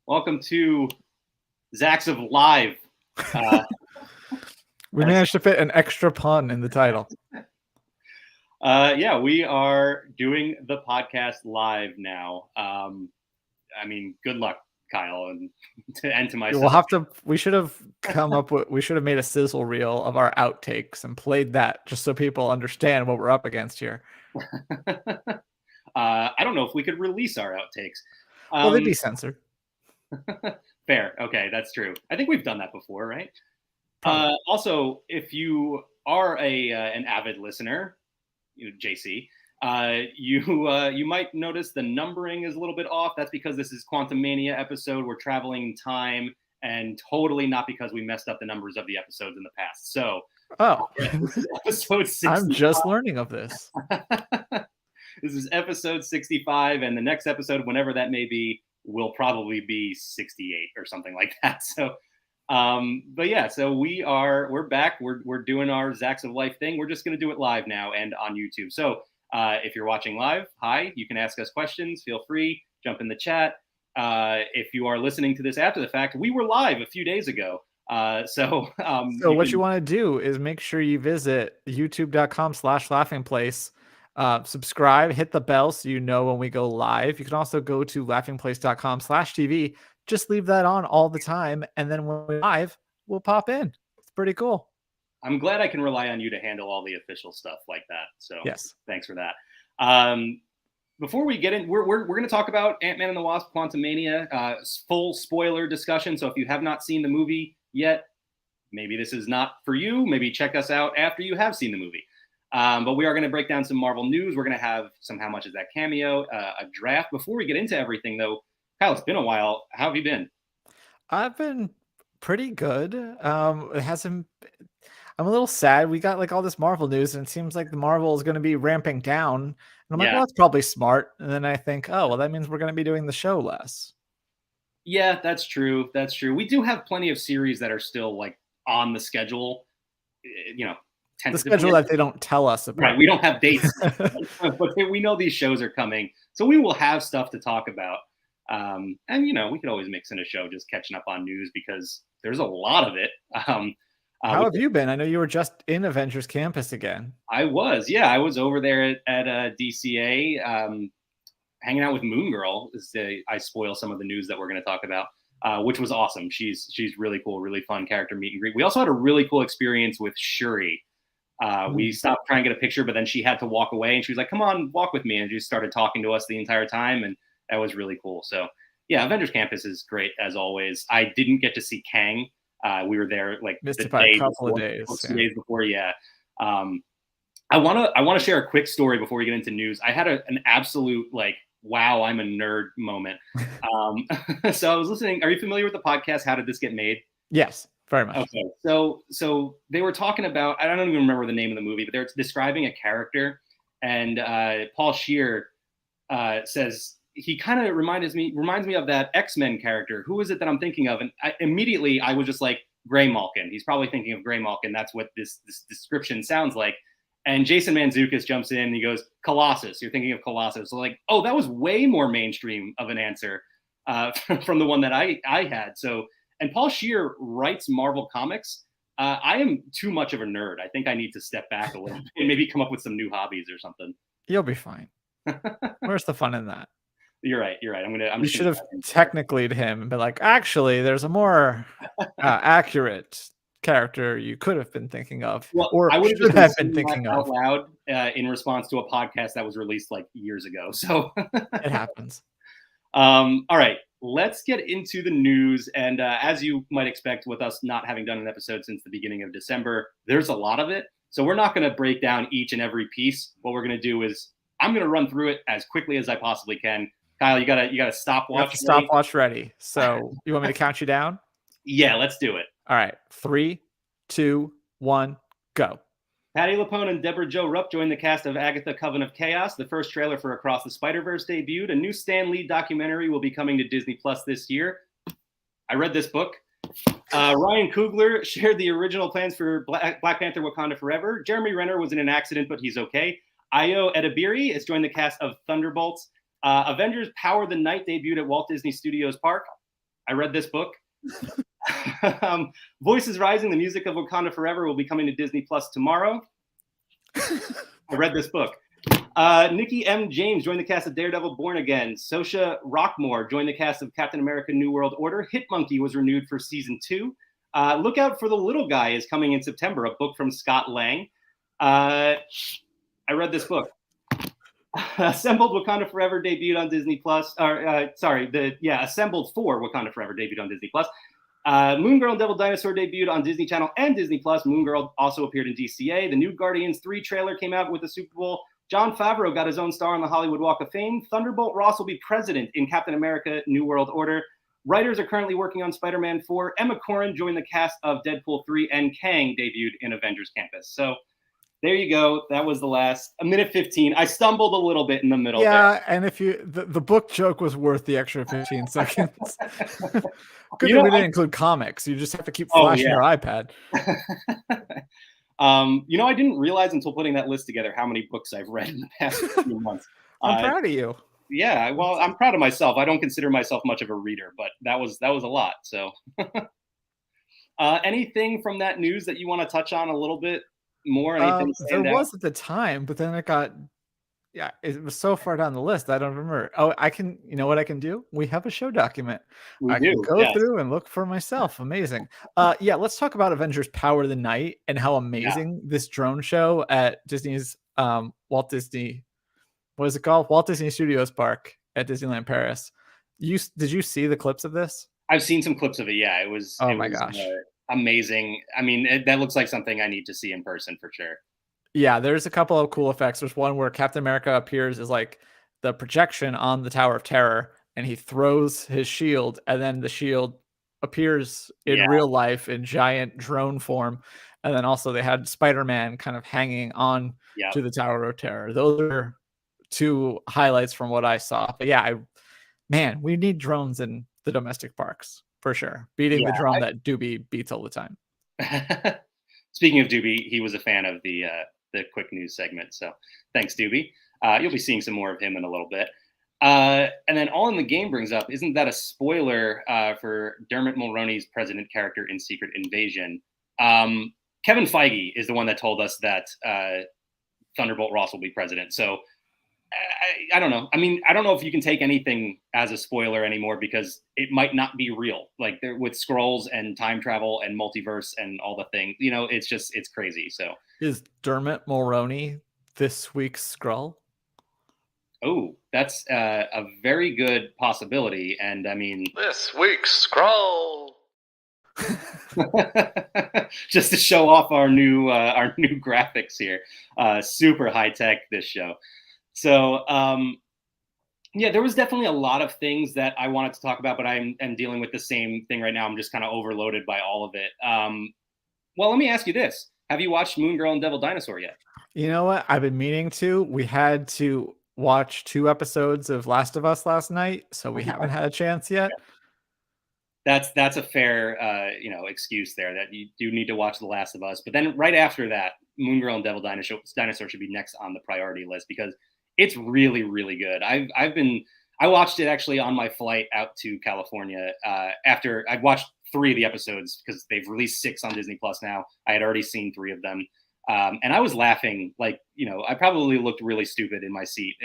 Welcome to Zzzax of Live. We managed to fit an extra pun in the title. Yeah, we are doing the podcast live now. Good luck, Kyle, and to myself. We'll have to. We should have come up with. We should have made a sizzle reel of our outtakes and played that just so people understand what we're up against here. I don't know if we could release our outtakes. Well, they'd be censored. Fair. Okay, that's true. I think we've done that before, right? Also, if you are an avid listener, JC, you might notice the numbering is a little bit off. That's because this is Quantumania episode. We're traveling in time, and totally not because we messed up the numbers of the episodes in the past. So, this is episode 65. I'm just learning of this. This is episode 65, and the next episode, whenever that may be, will probably be 68 or something like that. So, but yeah, so we're back. We're doing our Zzzax of Life thing. We're just going to do it live now and on YouTube. So if you're watching live, hi, you can ask us questions. Feel free, jump in the chat. If you are listening to this after the fact, we were live a few days ago. So what you want to do is make sure you visit youtube.com/laughingplace. Subscribe, hit the bell so you know when we go live. You can also go to laughingplace.com/TV. Just leave that on all the time, and then when we're live, we'll pop in. It's pretty cool. I'm glad I can rely on you to handle all the official stuff like that. So yes, thanks for that. Before we get in, we're going to talk about Ant-Man and the Wasp: Quantumania, full spoiler discussion. So if you have not seen the movie yet, maybe this is not for you. Maybe check us out after you have seen the movie. But we are going to break down some Marvel news. We're going to have some How Much Is That Cameo, a draft. Before we get into everything, though, Kyle, it's been a while. How have you been? I've been pretty good. It hasn't. I'm a little sad. We got like all this Marvel news, and it seems like the Marvel is going to be ramping down. And I'm like, well, that's probably smart. And then I think, oh, well, that means we're going to be doing the show less. Yeah, that's true. That's true. We do have plenty of series that are still like on the schedule. The schedule that they don't tell us about. Right, we don't have dates, but we know these shows are coming, so we will have stuff to talk about. And we could always mix in a show just catching up on news because there's a lot of it. How have you been? I know you were just in Avengers Campus again. I was over there at DCA, hanging out with Moon Girl. I spoil some of the news that we're going to talk about, which was awesome. She's really cool, really fun character meet and greet. We also had a really cool experience with Shuri. We stopped trying to get a picture, but then she had to walk away, and she was like, "Come on, walk with me," and she started talking to us the entire time, and that was really cool. So yeah, Avengers Campus is great as always. I didn't get to see Kang. We were there like missed it by a couple of days. 2 days before. Yeah. I want to share a quick story before we get into news. I had an absolute like, wow, I'm a nerd moment. So I was listening. Are you familiar with the podcast How Did This Get Made? Yes, very much. Okay. So they were talking about, I don't even remember the name of the movie, but they're describing a character, and Paul Scheer says he kind of reminds me of that X-Men character. Who is it that I'm thinking of? And immediately I was just like, Gray Malkin. He's probably thinking of Gray Malkin. That's what this description sounds like. And Jason Mantzoukas jumps in and he goes, Colossus. You're thinking of Colossus. So like, oh, that was way more mainstream of an answer from the one that I had. So, and Paul Scheer writes Marvel comics. I am too much of a nerd. I think I need to step back a little bit and maybe come up with some new hobbies or something. You'll be fine. Where's the fun in that? You're right. You should have technically to him and been like, actually, there's a more accurate character you could have been thinking of, or I would have been thinking out loud in response to a podcast that was released like years ago. So it happens. All right, let's get into the news. And as you might expect, with us not having done an episode since the beginning of December, there's a lot of it. So we're not going to break down each and every piece. What we're going to do is I'm going to run through it as quickly as I possibly can. Kyle, you got a stopwatch. Stopwatch ready. So you want me to count you down? Yeah, let's do it. All right, 3, 2, 1, go. Patti LuPone and Deborah Jo Rupp joined the cast of Agatha: Coven of Chaos. The first trailer for Across the Spider-Verse debuted. A new Stan Lee documentary will be coming to Disney Plus this year. I read this book. Ryan Coogler shared the original plans for Black Panther: Wakanda Forever. Jeremy Renner was in an accident, but he's okay. Ayo Edebiri has joined the cast of Thunderbolts. Avengers: Power the Night debuted at Walt Disney Studios Park. I read this book. Voices Rising, the music of Wakanda Forever will be coming to Disney Plus tomorrow. I read this book. Nikki M. James joined the cast of Daredevil Born Again. Sosha Rockmore joined the cast of Captain America New World Order. Hit Monkey was renewed for season 2. Look out for The Little Guy is coming in September, a book from Scott Lang. I read this book. Assembled Wakanda Forever debuted on Disney Plus. Assembled for Wakanda Forever debuted on Disney Plus. Moon Girl and Devil Dinosaur debuted on Disney Channel and Disney Plus. Moon Girl also appeared in DCA. The new Guardians 3 trailer came out with the Super Bowl. Jon Favreau got his own star on the Hollywood Walk of Fame. Thunderbolt Ross will be president in Captain America New World Order. Writers are currently working on Spider-Man 4. Emma Corrin joined the cast of Deadpool 3, and Kang debuted in Avengers Campus. So there you go. That was the last 1:15. I stumbled a little bit in the middle. Yeah, there. And if you the book joke was worth the extra 15 seconds. Good thing we didn't include comics. You just have to keep flashing your iPad. I didn't realize until putting that list together how many books I've read in the past few months. I'm proud of you. Yeah, well, I'm proud of myself. I don't consider myself much of a reader, but that was a lot. So, anything from that news that you want to touch on a little bit more? Anything there was at the time, but then it was so far down the list. I don't remember. Oh, you know what I can do? We have a show document. I can go through and look for myself. Amazing. Let's talk about Avengers Power of the Night and how amazing this drone show at Disney's Walt Disney Studios Park at Disneyland Paris. Did you see the clips of this? I've seen some clips of it. Yeah, it was. Oh my gosh. Amazing. I mean, that looks like something I need to see in person for sure. Yeah, there's a couple of cool effects. There's one where Captain America appears as like the projection on the Tower of Terror, and he throws his shield, and then the shield appears in real life in giant drone form. And then also they had Spider-Man kind of hanging on to the Tower of Terror. Those are 2 highlights from what I saw. But yeah, we need drones in the domestic parks for sure. Beating the drone that Doobie beats all the time. Speaking of Doobie, he was a fan of the quick news segment. So thanks, Doobie. You'll be seeing some more of him in a little bit. And then All in the Game brings up, isn't that a spoiler for Dermot Mulroney's president character in Secret Invasion? Kevin Feige is the one that told us that Thunderbolt Ross will be president. So I don't know. I mean, I don't know if you can take anything as a spoiler anymore because it might not be real. Like with scrolls and time travel and multiverse and all the things, it's crazy. So is Dermot Mulroney this week's Skrull? Oh, that's a very good possibility. And I mean, this week's Skrull. Just to show off our new graphics here. Super high tech, this show. So, there was definitely a lot of things that I wanted to talk about, but I'm dealing with the same thing right now. I'm just kind of overloaded by all of it. Well, let me ask you this. Have you watched Moon Girl and Devil Dinosaur yet? You know what? I've been meaning to. We had to watch 2 episodes of Last of Us last night, so we haven't had a chance yet. That's a fair, excuse there that you do need to watch The Last of Us. But then right after that, Moon Girl and Devil Dinosaur should be next on the priority list because it's really, really good. I watched it actually on my flight out to California after I'd watched 3 of the episodes because they've released 6 on Disney Plus now. I had already seen 3 of them. And I was laughing I probably looked really stupid in my seat,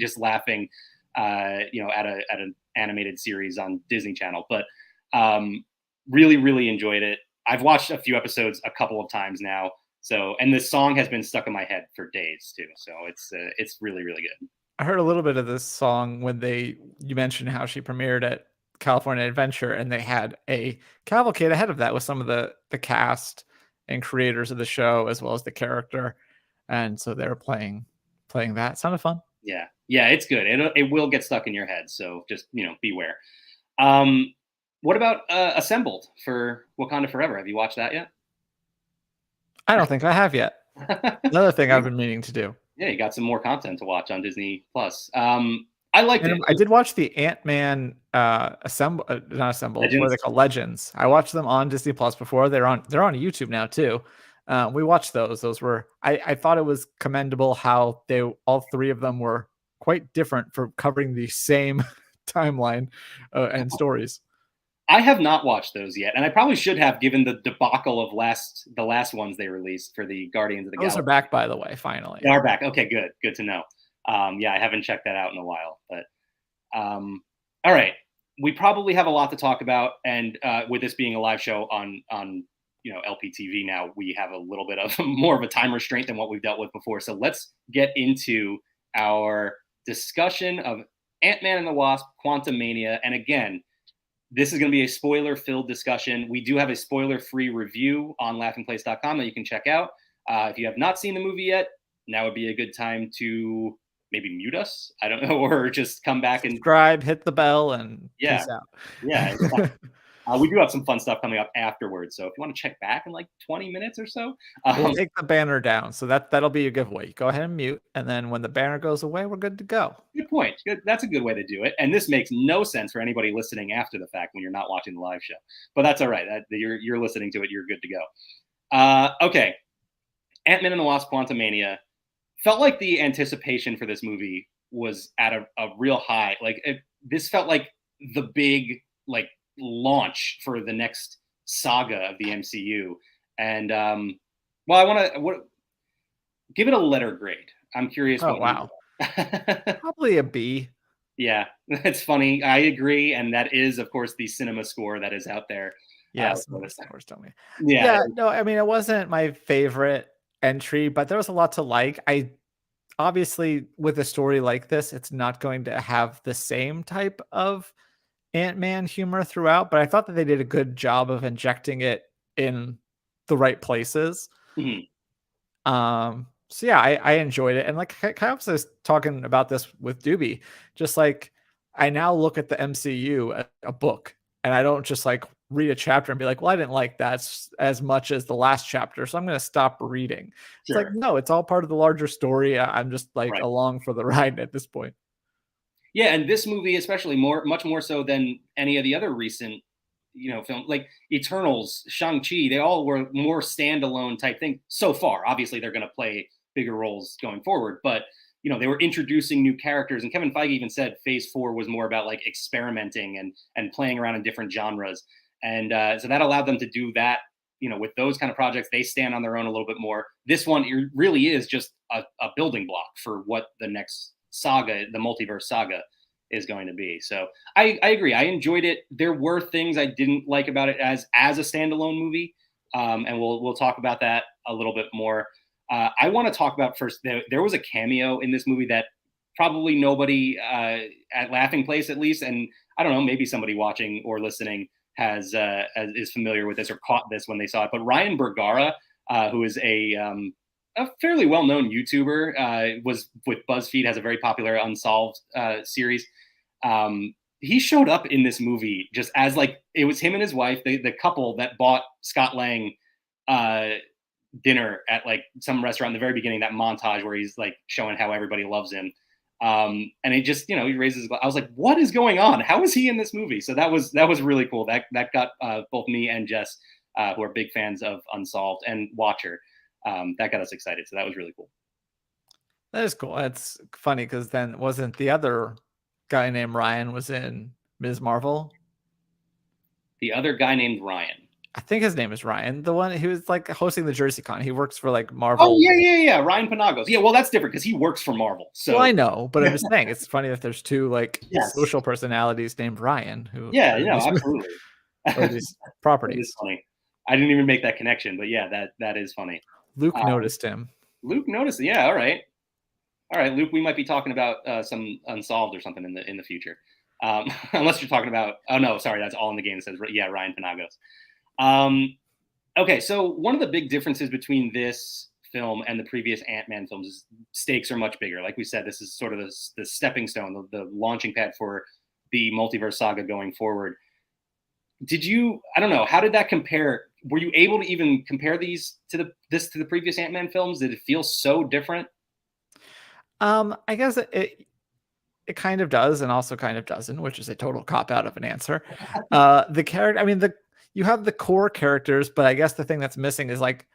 just laughing, at an animated series on Disney Channel. But really, really enjoyed it. I've watched a few episodes a couple of times now. So, and this song has been stuck in my head for days too. So it's really, really good. I heard a little bit of this song when you mentioned how she premiered at California Adventure, and they had a cavalcade ahead of that with some of the cast and creators of the show as well as the character, and so they were playing that. It sounded fun. Yeah, it's good. It will get stuck in your head, so just beware. What about Assembled for Wakanda Forever? Have you watched that yet? I don't think I have yet. Another thing I've been meaning to do. Yeah, you got some more content to watch on Disney Plus. I liked it. I did watch the Ant-Man not Assembled. What are they called? Legends. I watched them on Disney Plus before. They're on YouTube now too. We watched those. Those were I thought it was commendable how all 3 of them were quite different for covering the same timeline and stories. I have not watched those yet, and I probably should have, given the debacle of the last ones they released for the Guardians of the Those Galaxy. are back, by the way, finally. They are back. Okay, good to know. Yeah, I haven't checked that out in a while, but all right. We probably have a lot to talk about, and with this being a live show on LPTV now, we have a little bit of more of a time restraint than what we've dealt with before. So let's get into our discussion of Ant-Man and the Wasp: Quantumania, and again, this is going to be a spoiler-filled discussion. We do have a spoiler-free review on laughingplace.com that you can check out. If you have not seen the movie yet, now would be a good time to maybe mute us. I don't know, or just come back and subscribe, hit the bell, and peace out. Yeah. We do have some fun stuff coming up afterwards. So if you want to check back in like 20 minutes or so, we'll take the banner down. So that'll be your giveaway. Go ahead and mute. And then when the banner goes away, we're good to go. Good point. Good. That's a good way to do it. And this makes no sense for anybody listening after the fact when you're not watching the live show. But that's all right. You're listening to it. You're good to go. Okay. Ant-Man and the Wasp: Quantumania. Felt like the anticipation for this movie was at a real high. Like this felt like the big launch for the next saga of the MCU. And well, I want to give it a letter grade. I'm curious. Oh, wow. Probably a B. Yeah, it's funny. I agree. And that is, of course, the cinema score that is out there. Yes, scores tell me. Yeah. No, I mean, it wasn't my favorite entry, but there was a lot to like. I obviously, with a story like this, it's not going to have the same type of Ant-Man humor throughout, but I thought that they did a good job of injecting it in the right places. Mm-hmm. So yeah, I enjoyed it. And like Kyle was talking about this with Doobie, just like I now look at the MCU as a book, and I don't just like read a chapter and be like, well, I didn't like that as much as the last chapter, so I'm going to stop reading. Sure. It's like, no, it's all part of the larger story. I'm just like along for the ride at this point. Yeah, and this movie especially much more so than any of the other recent, films like Eternals, Shang-Chi. They all were more standalone type thing so far. Obviously, they're going to play bigger roles going forward, but they were introducing new characters. And Kevin Feige even said Phase 4 was more about like experimenting and playing around in different genres. And so that allowed them to do that. With those kind of projects, they stand on their own a little bit more. This one really is just a building block for what the next saga, the multiverse saga, is going to be. So I agree. I enjoyed it. There were things I didn't like about it as a standalone movie, and we'll talk about that a little bit more. I want to talk about first. There was a cameo in this movie that probably nobody at Laughing Place, at least, and I don't know, maybe somebody watching or listening is familiar with this or caught this when they saw it. But Ryan Bergara, who is a fairly well-known YouTuber, was with BuzzFeed, has a very popular Unsolved series. He showed up in this movie just as like it was him and his wife, the couple that bought Scott Lang dinner at like some restaurant in the very beginning, that montage where he's like showing how everybody loves him. And he just, he raises his glass. I was like, what is going on? How is he in this movie? So that was really cool. That got both me and Jess, who are big fans of Unsolved and Watcher, that got us excited. So that was really cool. That is cool. That's funny because then wasn't the other guy named Ryan was in Ms. Marvel? The other guy named Ryan. I think his name is Ryan. The one who was like hosting the JerseyCon. He works for like Marvel. Oh yeah. Ryan Panagos. Yeah, well, that's different because he works for Marvel. So well, I know, but I'm just saying it's funny if there's two like social personalities named Ryan who. Yeah, absolutely. Or these properties. It is funny. I didn't even make that connection, but yeah, that is funny. Luke noticed him. Luke noticed. Yeah. All right, Luke. We might be talking about some Unsolved or something in the future, unless you're talking about. Oh no, sorry, that's all in the game. That says Ryan Panagos. Okay, so one of the big differences between this film and the previous Ant-Man films is stakes are much bigger. Like we said, this is sort of the stepping stone, the launching pad for the multiverse saga going forward. I don't know, how did that compare? Were you able to even compare these to the previous Ant-Man films? Did it feel so different? I guess it kind of does and also kind of doesn't, which is a total cop-out of an answer. The character, I mean, you have the core characters, but I guess the thing that's missing is like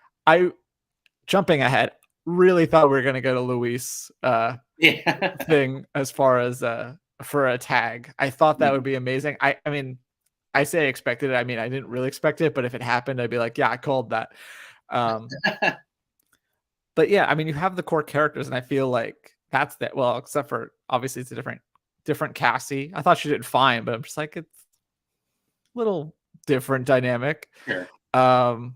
jumping ahead, really thought we were going to go to Luis thing as far as for a tag. I thought that would be amazing. I mean, I say expected it. I mean, I didn't really expect it, but if it happened, I'd be like, yeah, I called that. But yeah, I mean, you have the core characters, and I feel like that's that. Well, except for obviously it's a different Cassie. I thought she did fine, but I'm just like, it's a little different dynamic. Sure. I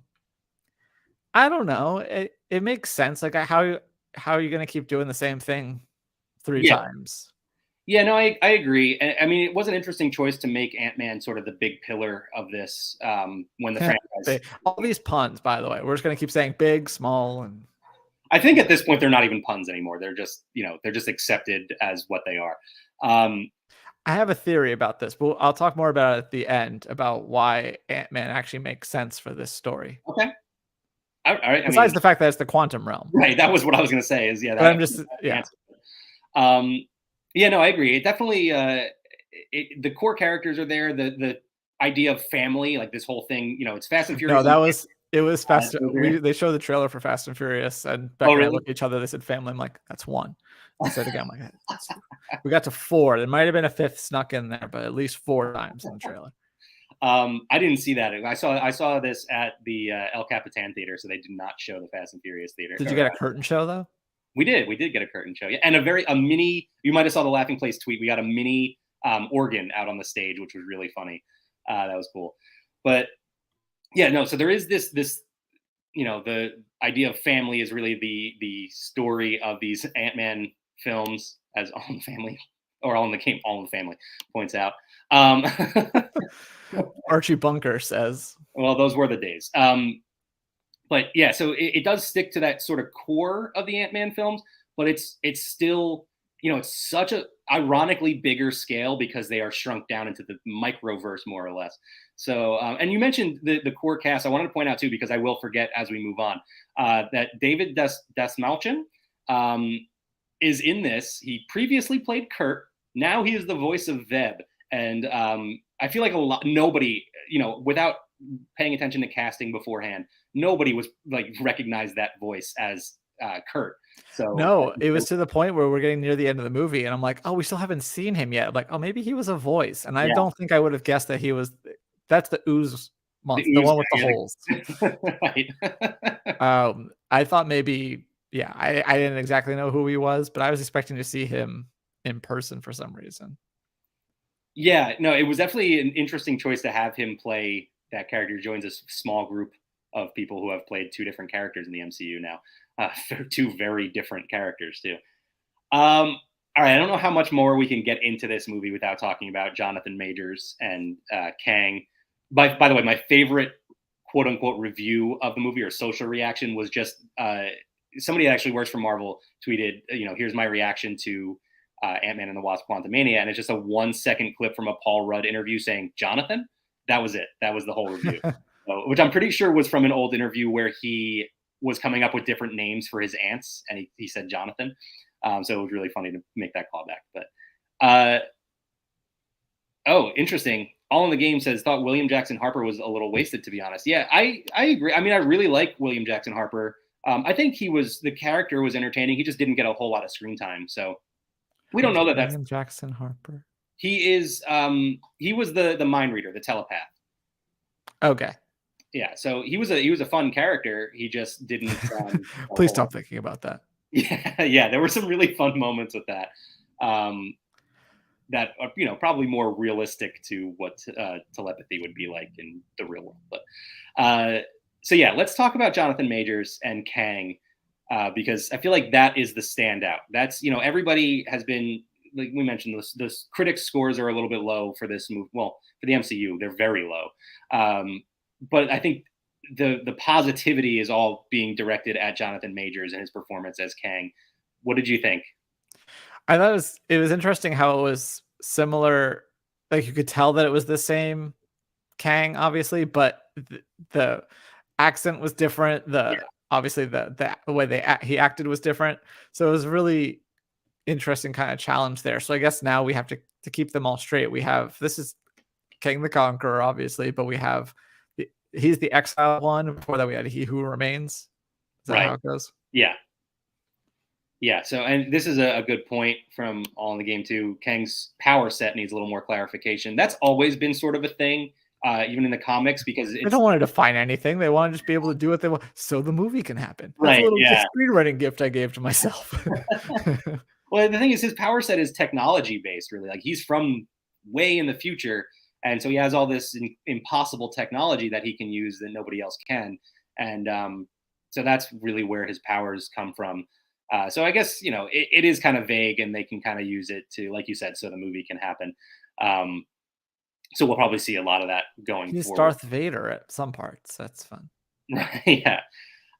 don't know. It makes sense. Like how are you going to keep doing the same thing 3 times? Yeah, no, I agree. I mean, it was an interesting choice to make Ant-Man sort of the big pillar of this when the franchise. All these puns, by the way, we're just going to keep saying big, small, and. I think at this point they're not even puns anymore. They're just, they're just accepted as what they are. I have a theory about this, but I'll talk more about it at the end about why Ant-Man actually makes sense for this story. Okay. All right. Besides the fact that it's the quantum realm. Right. That was what I was going to say. Is I'm just yeah. Yeah. No, I agree. It definitely. The core characters are there. The idea of family, like this whole thing. It's Fast and Furious. No, it was Fast. They showed the trailer for Fast and Furious, and Beck and I looked at each other. They said family. I'm like, that's 1. I said again, I'm like, we got to 4. There might have been a 5th snuck in there, but at least 4 times in the trailer. I didn't see that. I saw this at the El Capitan theater, so they did not show the Fast and Furious theater. Did you get a curtain show though? We did get a curtain show, yeah, and a mini. You might have saw the Laughing Place tweet. We got a mini organ out on the stage, which was really funny. That was cool, but yeah, no. So there is this the idea of family is really the story of these Ant-Man films, as All in the Family or All in the Game, All in the Family points out. Archie Bunker says. Well, those were the days. But yeah, so it does stick to that sort of core of the Ant-Man films, but it's still, it's such a ironically bigger scale because they are shrunk down into the microverse more or less. So, and you mentioned the core cast. I wanted to point out too, because I will forget as we move on, that David Dastmalchian is in this. He previously played Kurt. Now he is the voice of Veb. And I feel like nobody, without paying attention to casting beforehand, nobody was recognized that voice as Kurt. So no, it was to the point where we're getting near the end of the movie, and I'm like, oh, we still haven't seen him yet. I'm like, oh, maybe he was a voice, and I don't think I would have guessed that he was. That's the ooze monster, the one with the holes. Right. I thought maybe, I didn't exactly know who he was, but I was expecting to see him in person for some reason. Yeah, no, it was definitely an interesting choice to have him play that character. He joins a small group of people who have played 2 different characters in the MCU now. 2 very different characters too. All right, I don't know how much more we can get into this movie without talking about Jonathan Majors and Kang. By the way, my favorite quote unquote review of the movie or social reaction was just somebody that actually works for Marvel tweeted, here's my reaction to Ant-Man and the Wasp: Quantumania, and it's just a 1-second clip from a Paul Rudd interview saying Jonathan. That was it. That was the whole review, which I'm pretty sure was from an old interview where he was coming up with different names for his aunts, and he said Jonathan. So it was really funny to make that callback. But interesting. All in the Game says thought William Jackson Harper was a little wasted, to be honest. Yeah, I agree. I mean, I really like William Jackson Harper. I think the character was entertaining. He just didn't get a whole lot of screen time. So we don't know that that's William Jackson Harper. He is. He was the mind reader, the telepath. Okay. Yeah. So he was a fun character. He just didn't. Please stop thinking about that. Yeah. There were some really fun moments with that. That are, probably more realistic to what telepathy would be like in the real world. But so yeah, let's talk about Jonathan Majors and Kang. Because I feel like that is the standout. That's, everybody has been, like we mentioned, those critics' scores are a little bit low for this movie. Well, for the MCU, they're very low. But I think the positivity is all being directed at Jonathan Majors and his performance as Kang. What did you think? I thought it was interesting how it was similar. Like you could tell that it was the same Kang, obviously, but the accent was different. Obviously the way he acted was different. So it was really interesting kind of challenge there. So I guess now we have to keep them all straight. This is King the Conqueror, obviously, but we have he's the exile one. Before that we had He Who Remains. Is that how it goes? Yeah. Yeah. So, and this is a good point from All in the Game too. Kang's power set needs a little more clarification. That's always been sort of a thing even in the comics, because They it's don't want to define anything. They want to just be able to do what they want, so the movie can happen. That's right. a little Yeah. screenwriting gift I gave to myself. Well, the thing is, his power set is technology based, really. Like he's from way in the future, and so he has all this impossible technology that he can use that nobody else can, and so that's really where his powers come from. So I guess it is kind of vague, and they can kind of use it to, like you said, so the movie can happen. So we'll probably see a lot of that going He's forward. Darth Vader at some parts. That's fun. Yeah.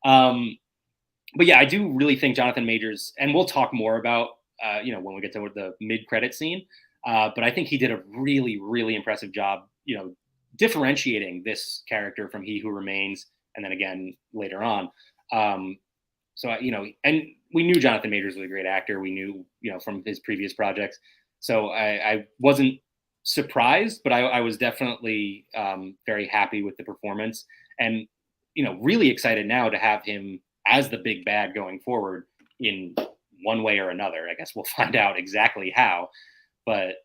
But yeah, I do really think Jonathan Majors, and we'll talk more about when we get to the mid-credit scene. But I think he did a really, really impressive job, differentiating this character from He Who Remains, and then again later on. So and we knew Jonathan Majors was a great actor. We knew, from his previous projects. So I wasn't surprised, but I was definitely very happy with the performance, and really excited now to have him as the big bad going forward in one way or another. I guess we'll find out exactly how, but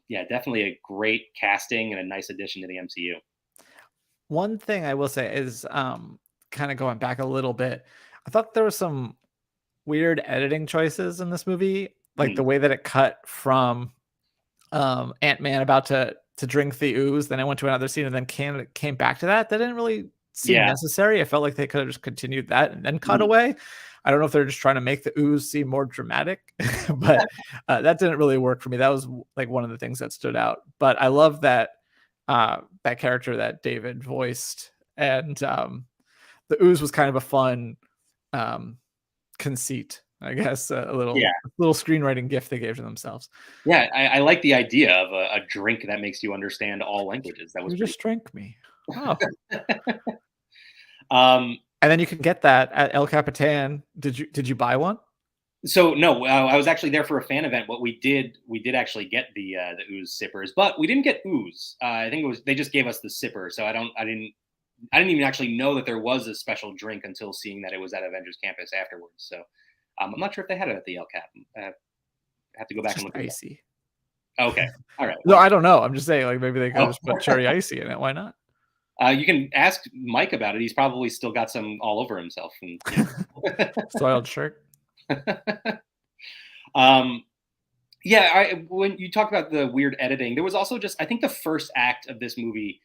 yeah, definitely a great casting and a nice addition to the MCU. One thing I will say is kind of going back a little bit, I thought there were some weird editing choices in this movie, like the way that it cut from Ant-Man about to drink the ooze, then I went to another scene and then came back to that. That didn't really seem necessary. I felt like they could have just continued that and then cut away. I don't know if they're just trying to make the ooze seem more dramatic, but that didn't really work for me. That was like one of the things that stood out. But I love that that character that David voiced, and the ooze was kind of a fun conceit, I guess, a little screenwriting gift they gave to themselves. Yeah, I like the idea of a drink that makes you understand all languages. That was you just drank me. Oh. And then you can get that at El Capitan. Did you buy one? So no, I was actually there for a fan event. What we did actually get the ooze sippers, but we didn't get ooze. I think they just gave us the sipper. So I didn't even actually know that there was a special drink until seeing that it was at Avengers Campus afterwards. So I'm not sure if they had it at the El Cap. I have to go back and look. Icy. Okay, all right. No, I don't know. I'm just saying, like, maybe they could just put cherry icy in it. Why not? You can ask Mike about it. He's probably still got some all over himself. Soiled shirt. Yeah, when you talk about the weird editing, there was also just, I think the first act of this movie,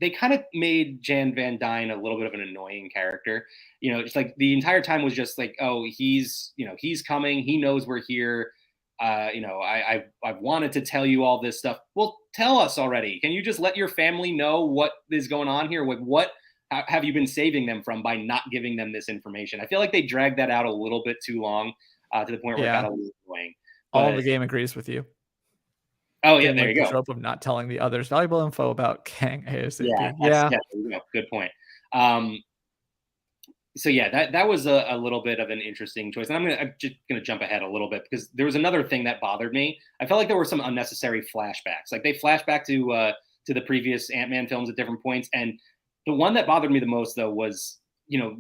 they kind of made Jan Van Dyne a little bit of an annoying character. It's like the entire time was just like, oh, he's coming. He knows we're here. I've wanted to tell you all this stuff. Well, tell us already. Can you just let your family know what is going on here? What have you been saving them from by not giving them this information? I feel like they dragged that out a little bit too long, to the point where it got a little annoying. All the game agrees with you. Oh yeah, there you go. The trope of not telling the others valuable info about Kang ASAP. Yeah. Good point. So yeah, that was a little bit of an interesting choice, and I'm just gonna jump ahead a little bit because there was another thing that bothered me. I felt like there were some unnecessary flashbacks. Like they flashed back to the previous Ant-Man films at different points, and the one that bothered me the most though was,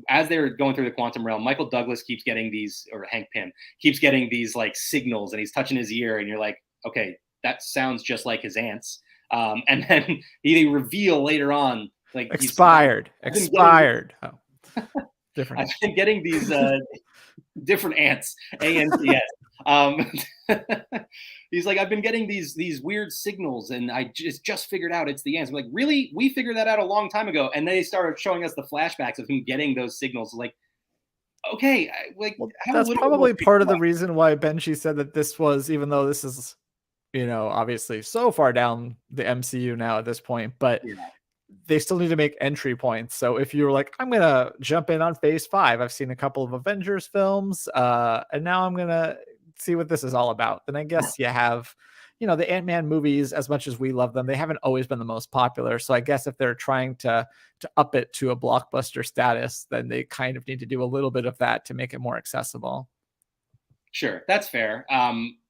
as they're going through the quantum realm, Michael Douglas keeps getting these, or Hank Pym keeps getting these like signals, and he's touching his ear, and you're like, okay, that sounds just like his aunt's. And then they reveal later on, like expired. Different. I've been getting these different ants, ANTS. He's like, I've been getting these weird signals, and I just figured out it's the ants. I'm like, really? We figured that out a long time ago. And they started showing us the flashbacks of him getting those signals. Like, okay, that's probably part of the reason why Benji said that this was, even though this is, obviously so far down the MCU now at this point, but they still need to make entry points. So if you're like, I'm going to jump in on phase 5, I've seen a couple of Avengers films, and now I'm going to see what this is all about. Then I guess you have, the Ant-Man movies, as much as we love them, they haven't always been the most popular. So I guess if they're trying to up it to a blockbuster status, then they kind of need to do a little bit of that to make it more accessible. Sure, that's fair.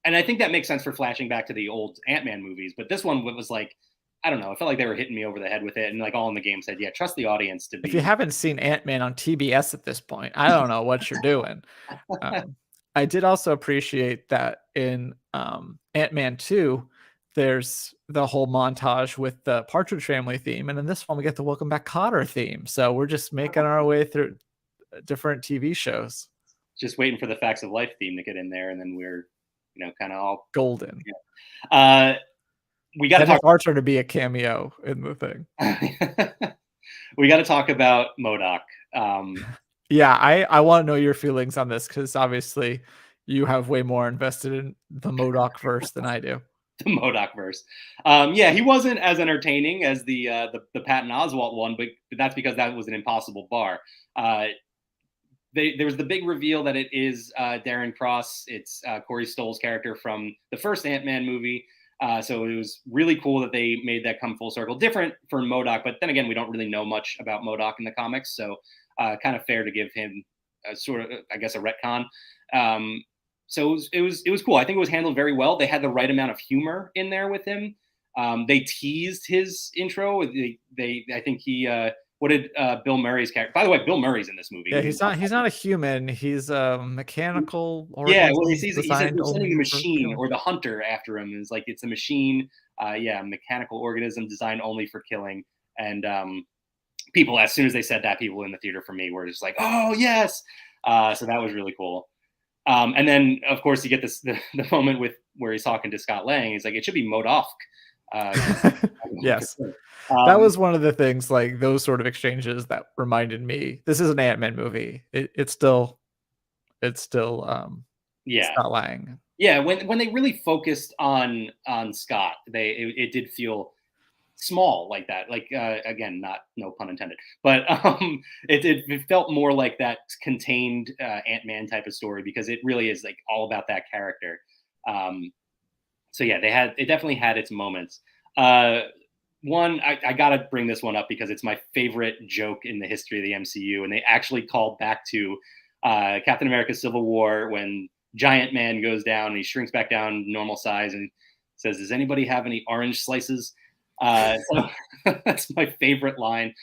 And I think that makes sense for flashing back to the old Ant-Man movies. But this one was like, I don't know. I felt like they were hitting me over the head with it. And like all in the game said, yeah, trust the audience to be. If you haven't seen Ant-Man on TBS at this point, I don't know what you're doing. I did also appreciate that in Ant-Man 2, there's the whole montage with the Partridge Family theme, and in this one we get the Welcome Back Kotter theme. So we're just making our way through different TV shows. Just waiting for the Facts of Life theme to get in there, and then we're, kind of all golden. Yeah. We got to talk. Our turn to be a cameo in the thing. We got to talk about MODOK. Yeah, I want to know your feelings on this, because obviously you have way more invested in the MODOK verse than I do. The MODOK verse. Yeah, he wasn't as entertaining as the Patton Oswalt one, but that's because that was an impossible bar. There was the big reveal that it is Darren Cross. It's Corey Stoll's character from the first Ant-Man movie. So it was really cool that they made that come full circle. Different for MODOK, but then again, we don't really know much about MODOK in the comics, so kind of fair to give him a sort of, I guess, a retcon. So it was cool. I think it was handled very well. They had the right amount of humor in there with him. They teased his intro. I think he. What did Bill Murray's character? By the way, Bill Murray's in this movie. Yeah, he's not a human. He's a mechanical. Yeah, well, he says they're sending the machine or the hunter after him. It's like it's a machine. Mechanical organism designed only for killing. And people, as soon as they said that, people in the theater for me were just like, "Oh yes!" So that was really cool. And then, of course, you get the moment where he's talking to Scott Lang. He's like, "It should be MODOK." Yes. That was one of the things, like those sort of exchanges, that reminded me. This is an Ant-Man movie. It's still Scott Lang. Yeah, when they really focused on Scott, it did feel small like that. Like again, no pun intended, but it felt more like that contained Ant-Man type of story, because it really is like all about that character. So yeah, it definitely had its moments. One, I gotta bring this one up because it's my favorite joke in the history of the MCU, and they actually called back to Captain America: Civil War when Giant Man goes down and he shrinks back down normal size and says, "Does anybody have any orange slices?" So that's my favorite line.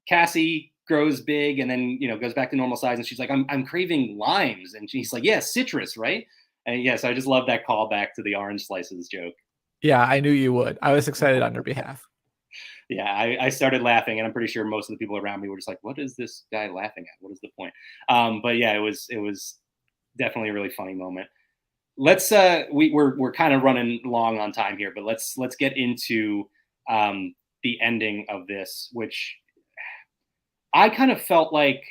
Cassie grows big and then goes back to normal size, and she's like, "I'm craving limes," and she's like, "Yeah, citrus, right?" And yes, I just love that callback to the orange slices joke. Yeah, I knew you would. I was excited on your behalf. Yeah, I started laughing, and I'm pretty sure most of the people around me were just like, "What is this guy laughing at? What is the point?" But yeah, it was definitely a really funny moment. Let's we're kind of running long on time here, but let's get into the ending of this, which I kind of felt like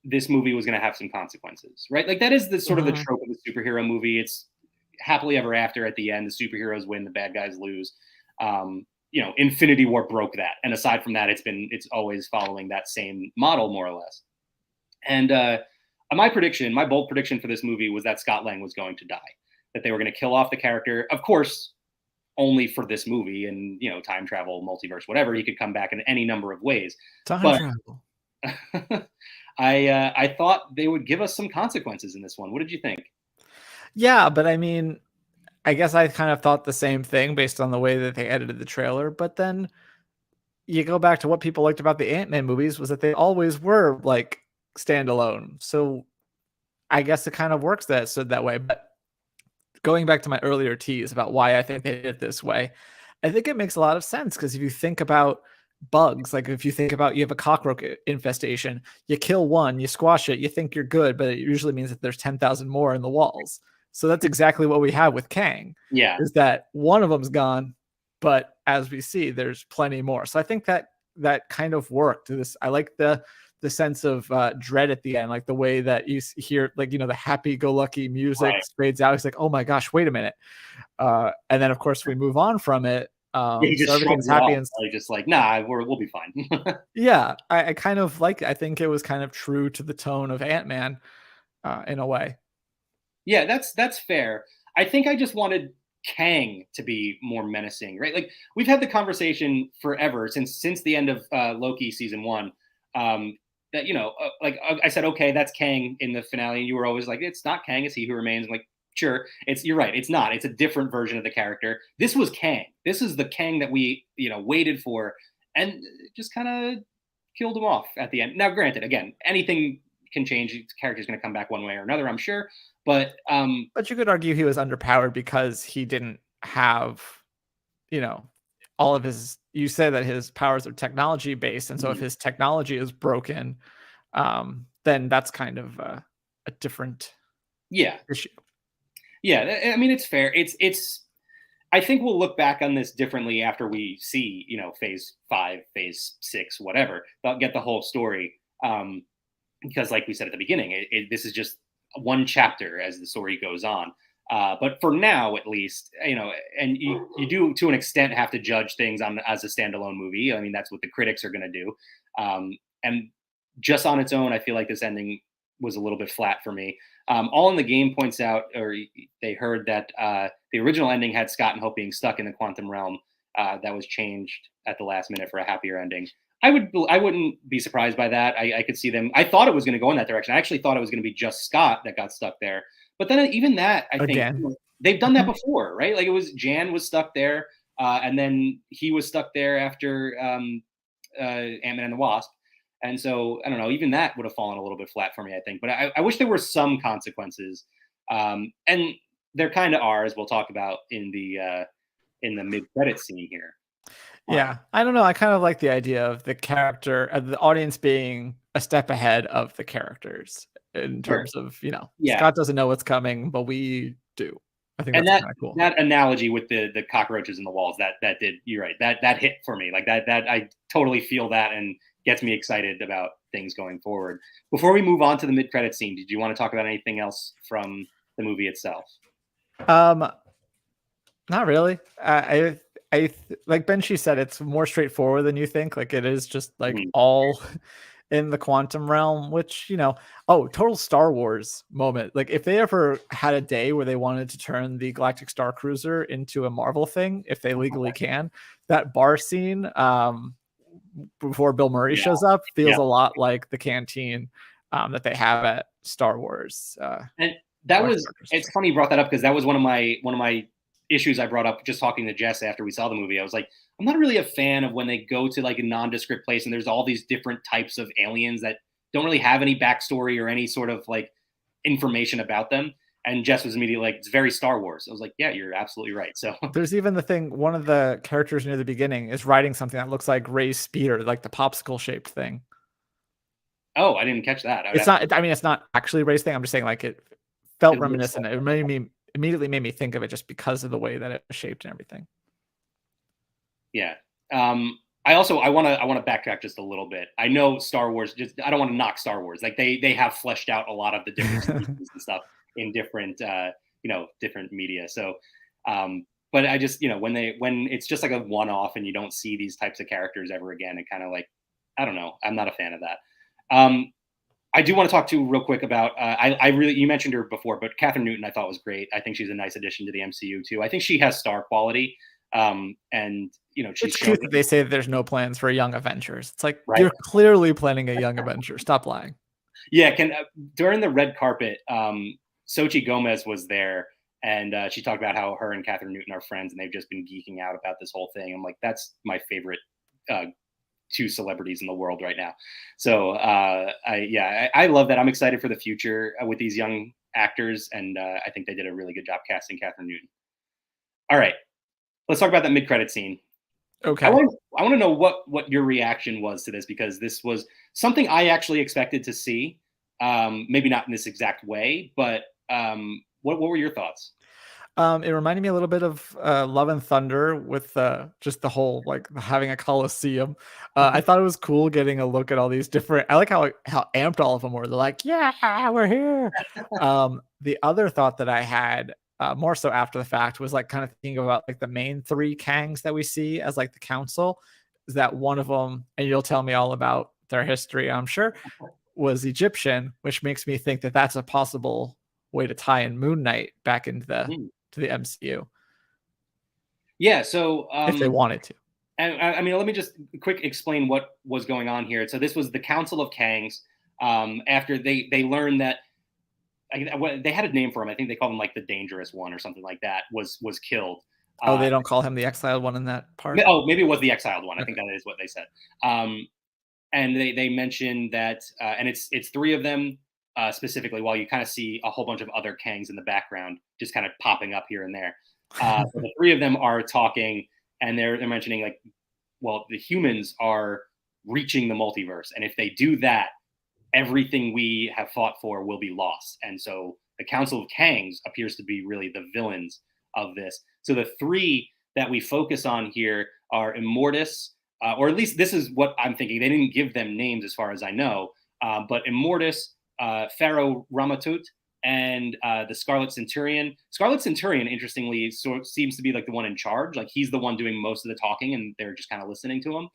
this movie was going to have some consequences, right? Like that is the sort of the trope of a superhero movie. It's happily ever after at the end. The superheroes win, the bad guys lose. Infinity War broke that, and aside from that, it's always following that same model more or less. And my bold prediction for this movie was that Scott Lang was going to die, that they were going to kill off the character, of course, only for this movie, and time travel, multiverse, whatever. He could come back in any number of ways. Travel. I thought they would give us some consequences in this one. What did you think? Yeah, but I mean, I guess I kind of thought the same thing based on the way that they edited the trailer. But then you go back to what people liked about the Ant-Man movies was that they always were like standalone. So I guess it kind of works that way. But going back to my earlier tease about why I think they did it this way, I think it makes a lot of sense, because if you think about bugs, like if you think about you have a cockroach infestation, you kill one, you squash it, you think you're good, but it usually means that there's 10,000 more in the walls. So that's exactly what we have with Kang. Yeah, is that one of them's gone, but as we see, there's plenty more. So I think that kind of worked. I like the sense of dread at the end, like the way that you hear, like, the happy-go-lucky music fades out. It's like, oh my gosh, wait a minute. And then of course we move on from it. He just so everything's happy and just like, nah, we'll be fine. Yeah, I kind of like it. I think it was kind of true to the tone of Ant-Man in a way. Yeah, that's fair. I think I just wanted Kang to be more menacing, right? Like we've had the conversation forever since the end of Loki season 1. That I said, okay, that's Kang in the finale, and you were always like, it's not Kang, it's He Who Remains. I'm like, sure, you're right, it's not. It's a different version of the character. This was Kang. This is the Kang that we waited for, and just kind of killed him off at the end. Now, granted, again, anything can change. The character's going to come back one way or another, I'm sure. But you could argue he was underpowered because he didn't have, all of his, you say that his powers are technology based. And so if his technology is broken, then that's kind of a different issue. Yeah. I mean, it's fair. I think we'll look back on this differently after we see, phase 5, phase 6, whatever. They'll get the whole story. Because like we said at the beginning, this is just one chapter as the story goes on. But for now, at least, and you do to an extent have to judge things as a standalone movie. I mean, that's what the critics are going to do. And just on its own, I feel like this ending was a little bit flat for me. All in the Game points out, or they heard that the original ending had Scott and Hope being stuck in the quantum realm. That was changed at the last minute for a happier ending. I wouldn't be surprised by that. I could see them. I thought it was going to go in that direction. I actually thought it was going to be just Scott that got stuck there. But then even that, I think they've done that before, right? Like it was Jan was stuck there, and then he was stuck there after Ant-Man and the Wasp. And so I don't know. Even that would have fallen a little bit flat for me, I think. But I wish there were some consequences, and there kind of are, as we'll talk about in the mid-credit scene here. Yeah, I don't know. I kind of like the idea of the character, of the audience being a step ahead of the characters in terms of, Scott doesn't know what's coming, but we do. I think that's kind of cool. That analogy with the cockroaches in the walls, that did, you're right. That hit for me. Like that I totally feel that and gets me excited about things going forward. Before we move on to the mid-credit scene, did you want to talk about anything else from the movie itself? Not really. I like Benji said, it's more straightforward than you think. Like it is just like all in the quantum realm, which, total Star Wars moment. Like if they ever had a day where they wanted to turn the Galactic Star Cruiser into a Marvel thing, if they legally can, that bar scene before Bill Murray shows up feels a lot like the canteen that they have at Star Wars. And that it's funny you brought that up because that was one of my issues I brought up just talking to Jess after we saw the movie. I was like, I'm not really a fan of when they go to like a nondescript place and there's all these different types of aliens that don't really have any backstory or any sort of like information about them. And Jess was immediately like, it's very Star Wars. I was like, yeah, you're absolutely right. So there's even the thing, one of the characters near the beginning is riding something that looks like Rey's speeder, like the popsicle shaped thing. Oh, I didn't catch that. It's not actually Rey's thing. I'm just saying like it felt reminiscent. It immediately made me think of it just because of the way that it was shaped and everything. Yeah. I want to backtrack just a little bit. I know Star Wars, I don't want to knock Star Wars. Like they have fleshed out a lot of the different species and stuff in different different media. So but I just, when it's just like a one-off and you don't see these types of characters ever again, it kind of like, I don't know. I'm not a fan of that. I do want to talk to real quick about, you mentioned her before, but Catherine Newton I thought was great. I think she's a nice addition to the MCU too. I think she has star quality. And she's cute that they say that there's no plans for a Young Avengers. It's like, you're clearly planning a Young Avenger. Stop lying. Yeah. During the red carpet, Xochitl Gomez was there and she talked about how her and Catherine Newton are friends and they've just been geeking out about this whole thing. I'm like, that's my favorite, two celebrities in the world right now. So I love that. I'm excited for the future with these young actors. And I think they did a really good job casting Catherine Newton. All right, let's talk about that mid-credit scene. Okay. I want to know what your reaction was to this, because this was something I actually expected to see. Maybe not in this exact way, but what were your thoughts? It reminded me a little bit of Love and Thunder with just the whole like having a coliseum. I thought it was cool getting a look at all these different. I like how amped all of them were. They're like, yeah, we're here. The other thought that I had more so after the fact was like kind of thinking about like the main 3 Kangs that we see as like the council. Is that one of them? And you'll tell me all about their history, I'm sure, was Egyptian, which makes me think that that's a possible way to tie in Moon Knight back into to the MCU. Yeah, so if they wanted to. And I mean, let me just quick explain what was going on here. So this was the Council of Kangs. After they learned that they had a name for him. I think they called him like the Dangerous One or something like that. Was killed. Oh, they don't call him the Exiled One in that part. Oh, maybe it was the Exiled One. I think that is what they said. And they mentioned that, and it's 3 of them. Specifically, while you kind of see a whole bunch of other Kangs in the background just kind of popping up here and there. But the three of them are talking, and they're mentioning like, well, the humans are reaching the multiverse, and if they do that, everything we have fought for will be lost. And so the Council of Kangs appears to be really the villains of this. So the three that we focus on here are Immortus, or at least this is what I'm thinking. They didn't give them names as far as I know, but Immortus, Pharaoh Ramatut, and the Scarlet Centurion. Scarlet Centurion, interestingly, seems to be like the one in charge. Like he's the one doing most of the talking, and they're just kind of listening to him.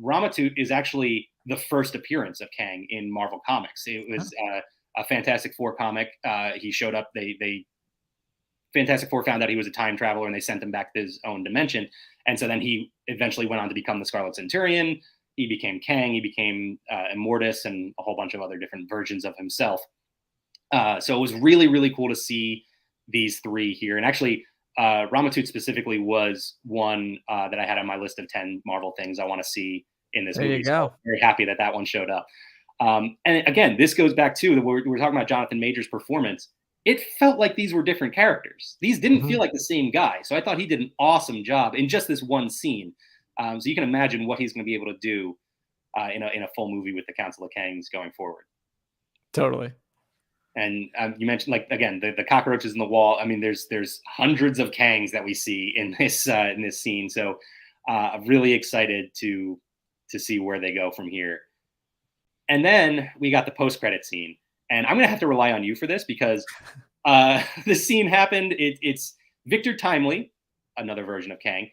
Ramatut is actually the first appearance of Kang in Marvel Comics. It was a Fantastic Four comic. He showed up. They Fantastic Four found out he was a time traveler, and they sent him back to his own dimension. And so then he eventually went on to become the Scarlet Centurion. He became Kang. He became Immortus, and a whole bunch of other different versions of himself. So it was really, really cool to see these three here. And actually, Ramatut specifically was one that I had on my list of 10 Marvel things I want to see in this movie. There you go. So I'm very happy that one showed up. And again, this goes back to we're talking about Jonathan Major's performance. It felt like these were different characters. These didn't feel like the same guy. So I thought he did an awesome job in just this one scene. So you can imagine what he's going to be able to do in a full movie with the Council of Kangs going forward. Totally. And you mentioned, like, again, the cockroaches in the wall. I mean, there's hundreds of Kangs that we see in this scene. So I'm really excited to see where they go from here. And then we got the post-credit scene. And I'm going to have to rely on you for this because the scene happened. It's Victor Timely, another version of Kang,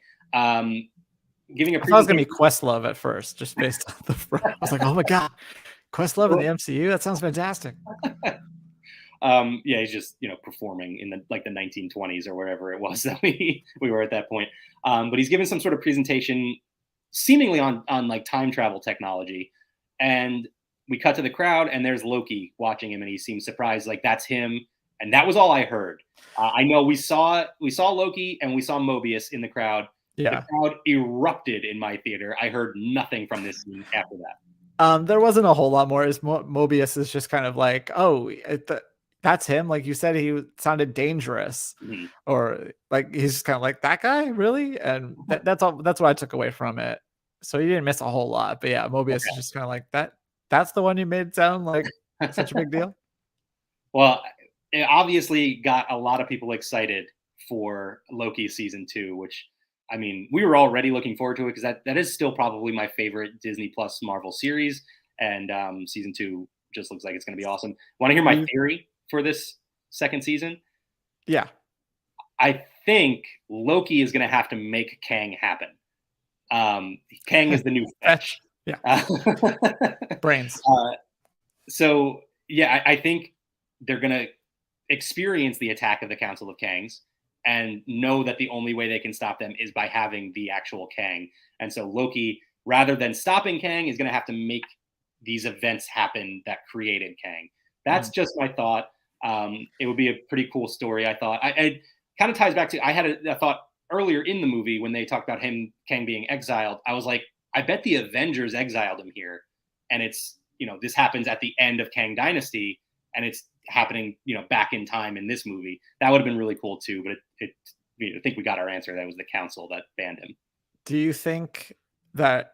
giving a. I thought it was going to be Questlove at first, just based on the front. I was like, oh my God, Questlove in the MCU? That sounds fantastic. Yeah, he's just performing in the 1920s or wherever it was that we were at that point. But he's given some sort of presentation, seemingly on like time travel technology, and we cut to the crowd, and there's Loki watching him, and he seems surprised, like that's him. And that was all I heard. I know we saw Loki and we saw Mobius in the crowd. Yeah, the crowd erupted in my theater. I heard nothing from this scene after that. There wasn't a whole lot more. Mobius is just kind of like, oh, that's him. Like you said, he sounded dangerous, or like he's just kind of like, that guy, really? And that's all. That's what I took away from it. So you didn't miss a whole lot. But yeah, Mobius is just kind of like that. That's the one you made sound like such a big deal. Well, it obviously got a lot of people excited for Loki season 2, which, I mean, we were already looking forward to it because that is still probably my favorite Disney Plus Marvel series. And season 2 just looks like it's going to be awesome. Want to hear my theory for this second season? Yeah. I think Loki is going to have to make Kang happen. Kang is the new Fetch. Yeah. Brains. So, yeah, I think they're going to experience the attack of the Council of Kangs and know that the only way they can stop them is by having the actual Kang. And so Loki, rather than stopping Kang, is going to have to make these events happen that created Kang. That's just my thought. It would be a pretty cool story, I thought. It kind of ties back to, I had a thought earlier in the movie when they talked about Kang being exiled. I was like, I bet the Avengers exiled him here. And it's, this happens at the end of Kang Dynasty, and it's happening, back in time in this movie. That would have been really cool too. But I think we got our answer. That was the council that banned him. Do you think that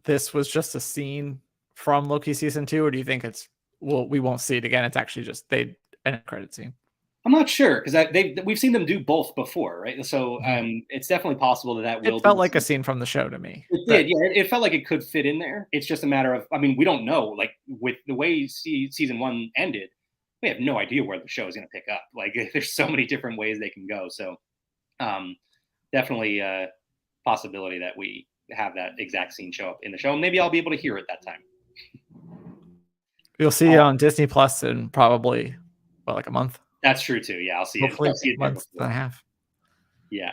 this was just a scene from Loki season 2, or do you think we won't see it again? It's actually just an end credit scene. I'm not sure because we've seen them do both before, right? So it's definitely possible that will. It felt like a scene from the show to me. It did, yeah. It felt like it could fit in there. It's just a matter of, I mean, we don't know. Like with the way season 1 ended, we have no idea where the show is going to pick up. Like there's so many different ways they can go. So definitely a possibility that we have that exact scene show up in the show. Maybe I'll be able to hear it that time. You'll see it on Disney Plus in probably like a month. That's true too. Yeah, I'll see Hopefully it. I'll see it month and a half. Yeah.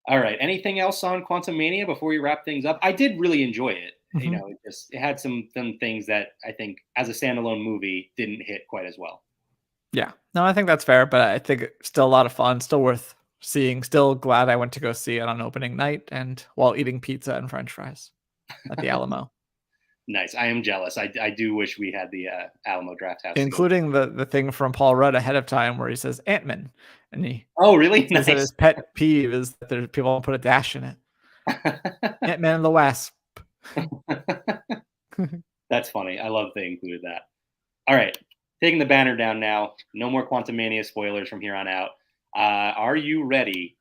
All right. Anything else on Quantumania before we wrap things up? I did really enjoy it. It had some things that I think as a standalone movie didn't hit quite as well. Yeah. No, I think that's fair, but I think it's still a lot of fun, still worth seeing. Still glad I went to go see it on opening night and while eating pizza and French fries at the Alamo. Nice. I am jealous. I do wish we had the Alamo Draft House, including the thing from Paul Rudd ahead of time where he says Ant-Man, and he really says that nice. his pet peeve is that there people don't put a dash in it. Ant-Man and the Wasp. That's funny. I love they included that. All right, taking the banner down now. No more Quantumania spoilers from here on out. Are you ready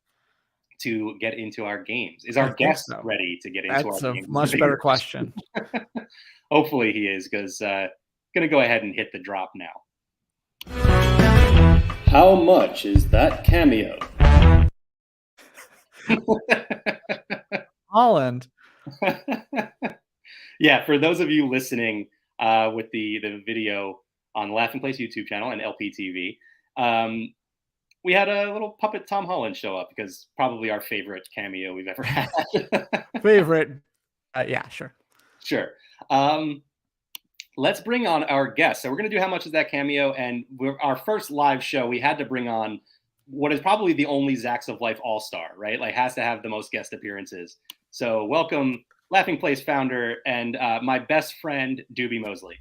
to get into our games? Is our guest ready to get into our games? That's a much better question. Hopefully he is, because going to go ahead and hit the drop now. How much is that cameo? Holland. Yeah, for those of you listening with the video on Laughing Place YouTube channel and LPTV, we had a little puppet Tom Holland show up, because probably our favorite cameo we've ever had. Favorite? Yeah, sure. Sure. Let's bring on our guest. So we're going to do How Much Is That Cameo? And our first live show, we had to bring on what is probably the only Zzzax of Life all-star, right? Like, has to have the most guest appearances. So welcome, Laughing Place founder and my best friend, Doobie Mosley.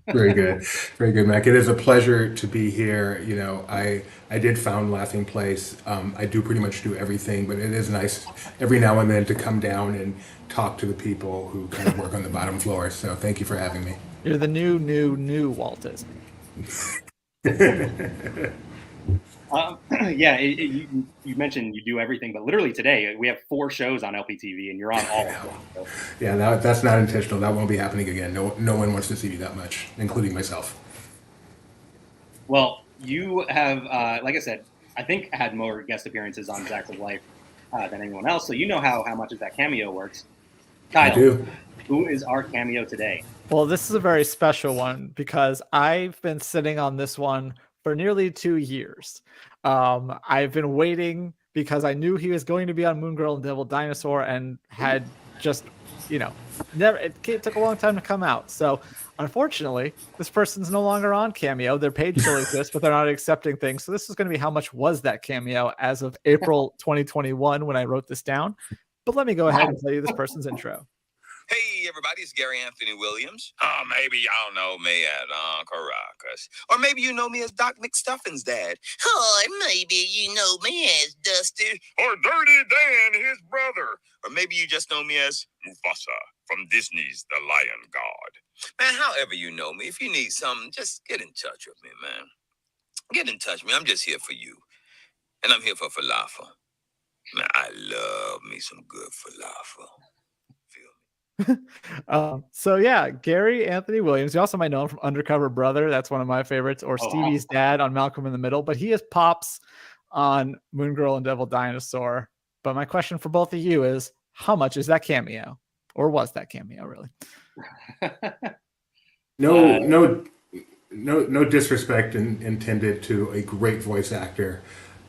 Very good. Very good, Mac. It is a pleasure to be here. You know, I did found Laughing Place. I do pretty much do everything, but it is nice every now and then to come down and talk to the people who kind of work on the bottom floor. So thank you for having me. You're the new Walt Disney. Yeah, you mentioned you do everything, but literally today we have 4 shows on LPTV, and you're on all of them. So. Yeah, that's not intentional. That won't be happening again. No one wants to see me that much, including myself. Well, you have, like I said, I think had more guest appearances on Zzzax of Life than anyone else, so you know how much of that cameo works. Kyle, I do. Who is our cameo today? Well, this is a very special one because I've been sitting on this one for nearly 2 years. I've been waiting because I knew he was going to be on Moon Girl and Devil Dinosaur, and had just, never. It took a long time to come out. So, unfortunately, this person's no longer on Cameo. Their page still exists, but they're not accepting things. So this is going to be How Much Was That Cameo as of April 2021 when I wrote this down. But let me go ahead and tell you this person's intro. Hey, everybody, it's Gary Anthony Williams. Maybe y'all know me as Caracas. Or maybe you know me as Doc McStuffin's dad. Or maybe you know me as Dusty. Or Dirty Dan, his brother. Or maybe you just know me as Mufasa from Disney's The Lion God. Man, however you know me, if you need something, just get in touch with me, man. Get in touch with me. I'm just here for you. And I'm here for falafel. Man, I love me some good falafel. So yeah, Gary Anthony Williams. You also might know him from Undercover Brother. That's one of my favorites. Or Stevie's dad on Malcolm in the Middle. But he is Pops on Moon Girl and Devil Dinosaur. But my question for both of you is, how much is that cameo? Or was that cameo, really? No disrespect intended to a great voice actor,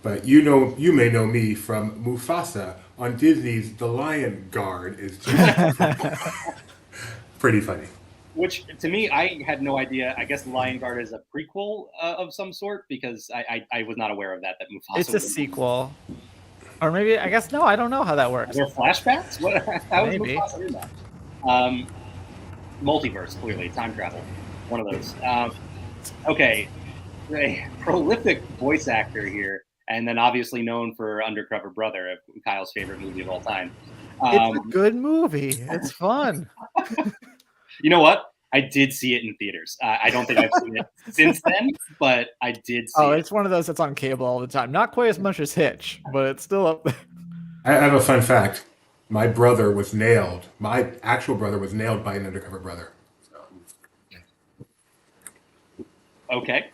but you may know me from Mufasa on Disney's The Lion Guard. Is just pretty funny. Which, to me, I had no idea. I guess The Lion Guard is a prequel of some sort, because I was not aware of that Mufasa. It's a sequel. Or maybe, I guess, no, I don't know how that works. Are there flashbacks? How is Maybe. Mufasa in that? Multiverse, clearly. Time travel. One of those. Okay. A prolific voice actor here, and then obviously known for Undercover Brother, Kyle's favorite movie of all time. It's a good movie. It's fun. You know what? I did see it in theaters. I don't think I've seen it since then, but I did see it. It's one of those that's on cable all the time. Not quite as much as Hitch, but it's still up there. I have a fun fact. My brother was nailed. My actual brother was nailed by an undercover brother. Okay.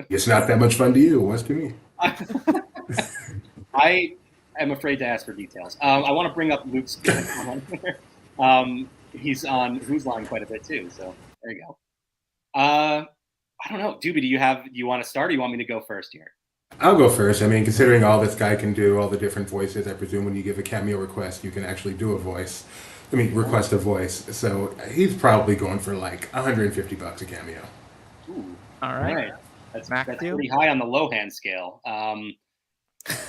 It's not that much fun to you. It was to me. I am afraid to ask for details. I want to bring up Luke's comment here. He's on Who's Line quite a bit too, so there you go. I don't know. Doobie, do you want to start, or you want me to go first here? I'll go first. I mean, considering all this guy can do, all the different voices, I presume when you give a cameo request, you can actually do a voice. Request a voice. So he's probably going for like $150 a cameo. Ooh. All right. That's pretty high on the low hand scale. I'm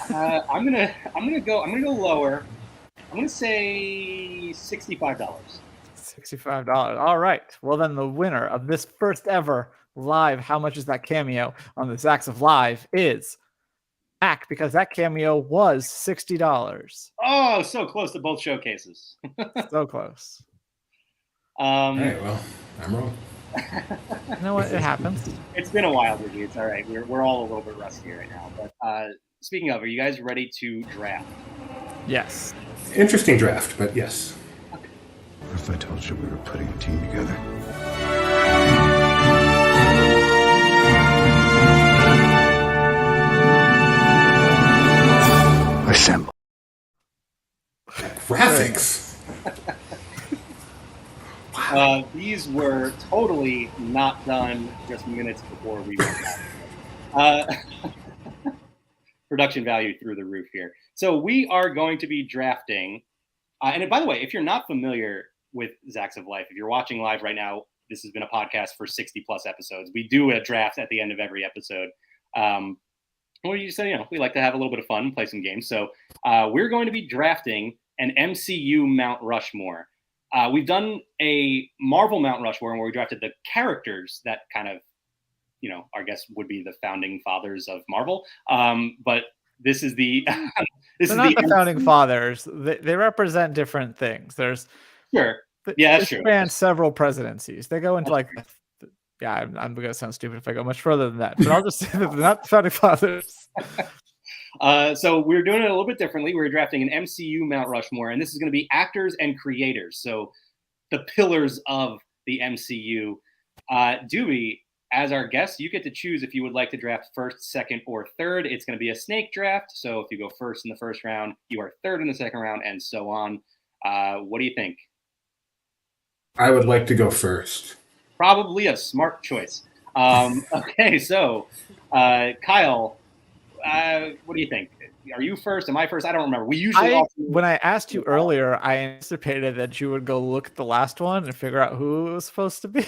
gonna go lower. I'm going to say $65. $65. All right. Well, then the winner of this first ever live How Much Is That Cameo on the Zzzax of Live is Mack, because that cameo was $60. Oh, so close to both showcases. So close. All right, well, I'm wrong. You know what? It happens. It's been a while, Doobie. It's all right. We're all a little bit rusty right now. But speaking of, are you guys ready to draft? Yes. Interesting draft, but yes. What if I told you we were putting a team together? Assemble. Graphics. These were totally not done just minutes before we went live. Production value through the roof here. So we are going to be drafting. And by the way, if you're not familiar with Zzzax of Life, if you're watching live right now, this has been a podcast for 60 plus episodes. We do a draft at the end of every episode. What do you say? We like to have a little bit of fun, play some games. So we're going to be drafting an MCU Mount Rushmore. We've done a Marvel Mount Rushmore where we drafted the characters that kind of, I guess would be the founding fathers of Marvel. But this is the They're not the founding fathers. They represent different things. There's sure, yeah, that's they true. span several presidencies. They go into I'm gonna sound stupid if I go much further than that, but I'll just say that they're not the founding fathers. So we're doing it a little bit differently. We're drafting an MCU Mount Rushmore, and this is going to be actors and creators. So the pillars of the MCU. Doobie, as our guest, you get to choose if you would like to draft first, second, or third. It's going to be a snake draft. So if you go first in the first round, you are third in the second round, and so on. What do you think? I would like to go first. Probably a smart choice. Okay, so Kyle, what do you think? Are you first? Am I first? I don't remember. We usually when I asked you earlier, I anticipated that you would go look at the last one and figure out who it was supposed to be.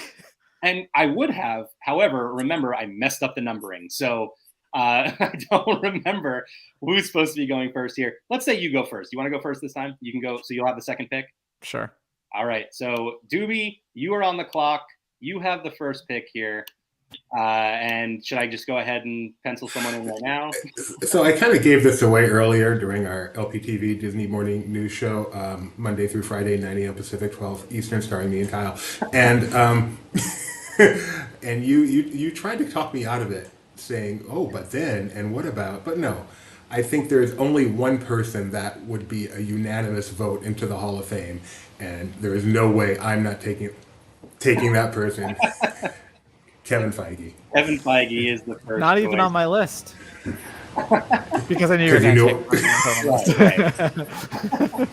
And I would have. However, remember, I messed up the numbering. So I don't remember who's supposed to be going first here. Let's say you go first. You want to go first this time? You can go. So you'll have the second pick? Sure. All right. So Doobie, you are on the clock. You have the first pick here. And should I just go ahead and pencil someone in right now? So I kind of gave this away earlier during our LPTV Disney Morning News Show, Monday through Friday, 9 a.m. Pacific, 12 Eastern, starring me and Kyle. And and you tried to talk me out of it, saying, "Oh, but then, and what about?" But no, I think there's only one person that would be a unanimous vote into the Hall of Fame, and there is no way I'm not taking that person. Kevin Feige. Kevin Feige is the first. Not even on my list. Because I knew you were going to take right.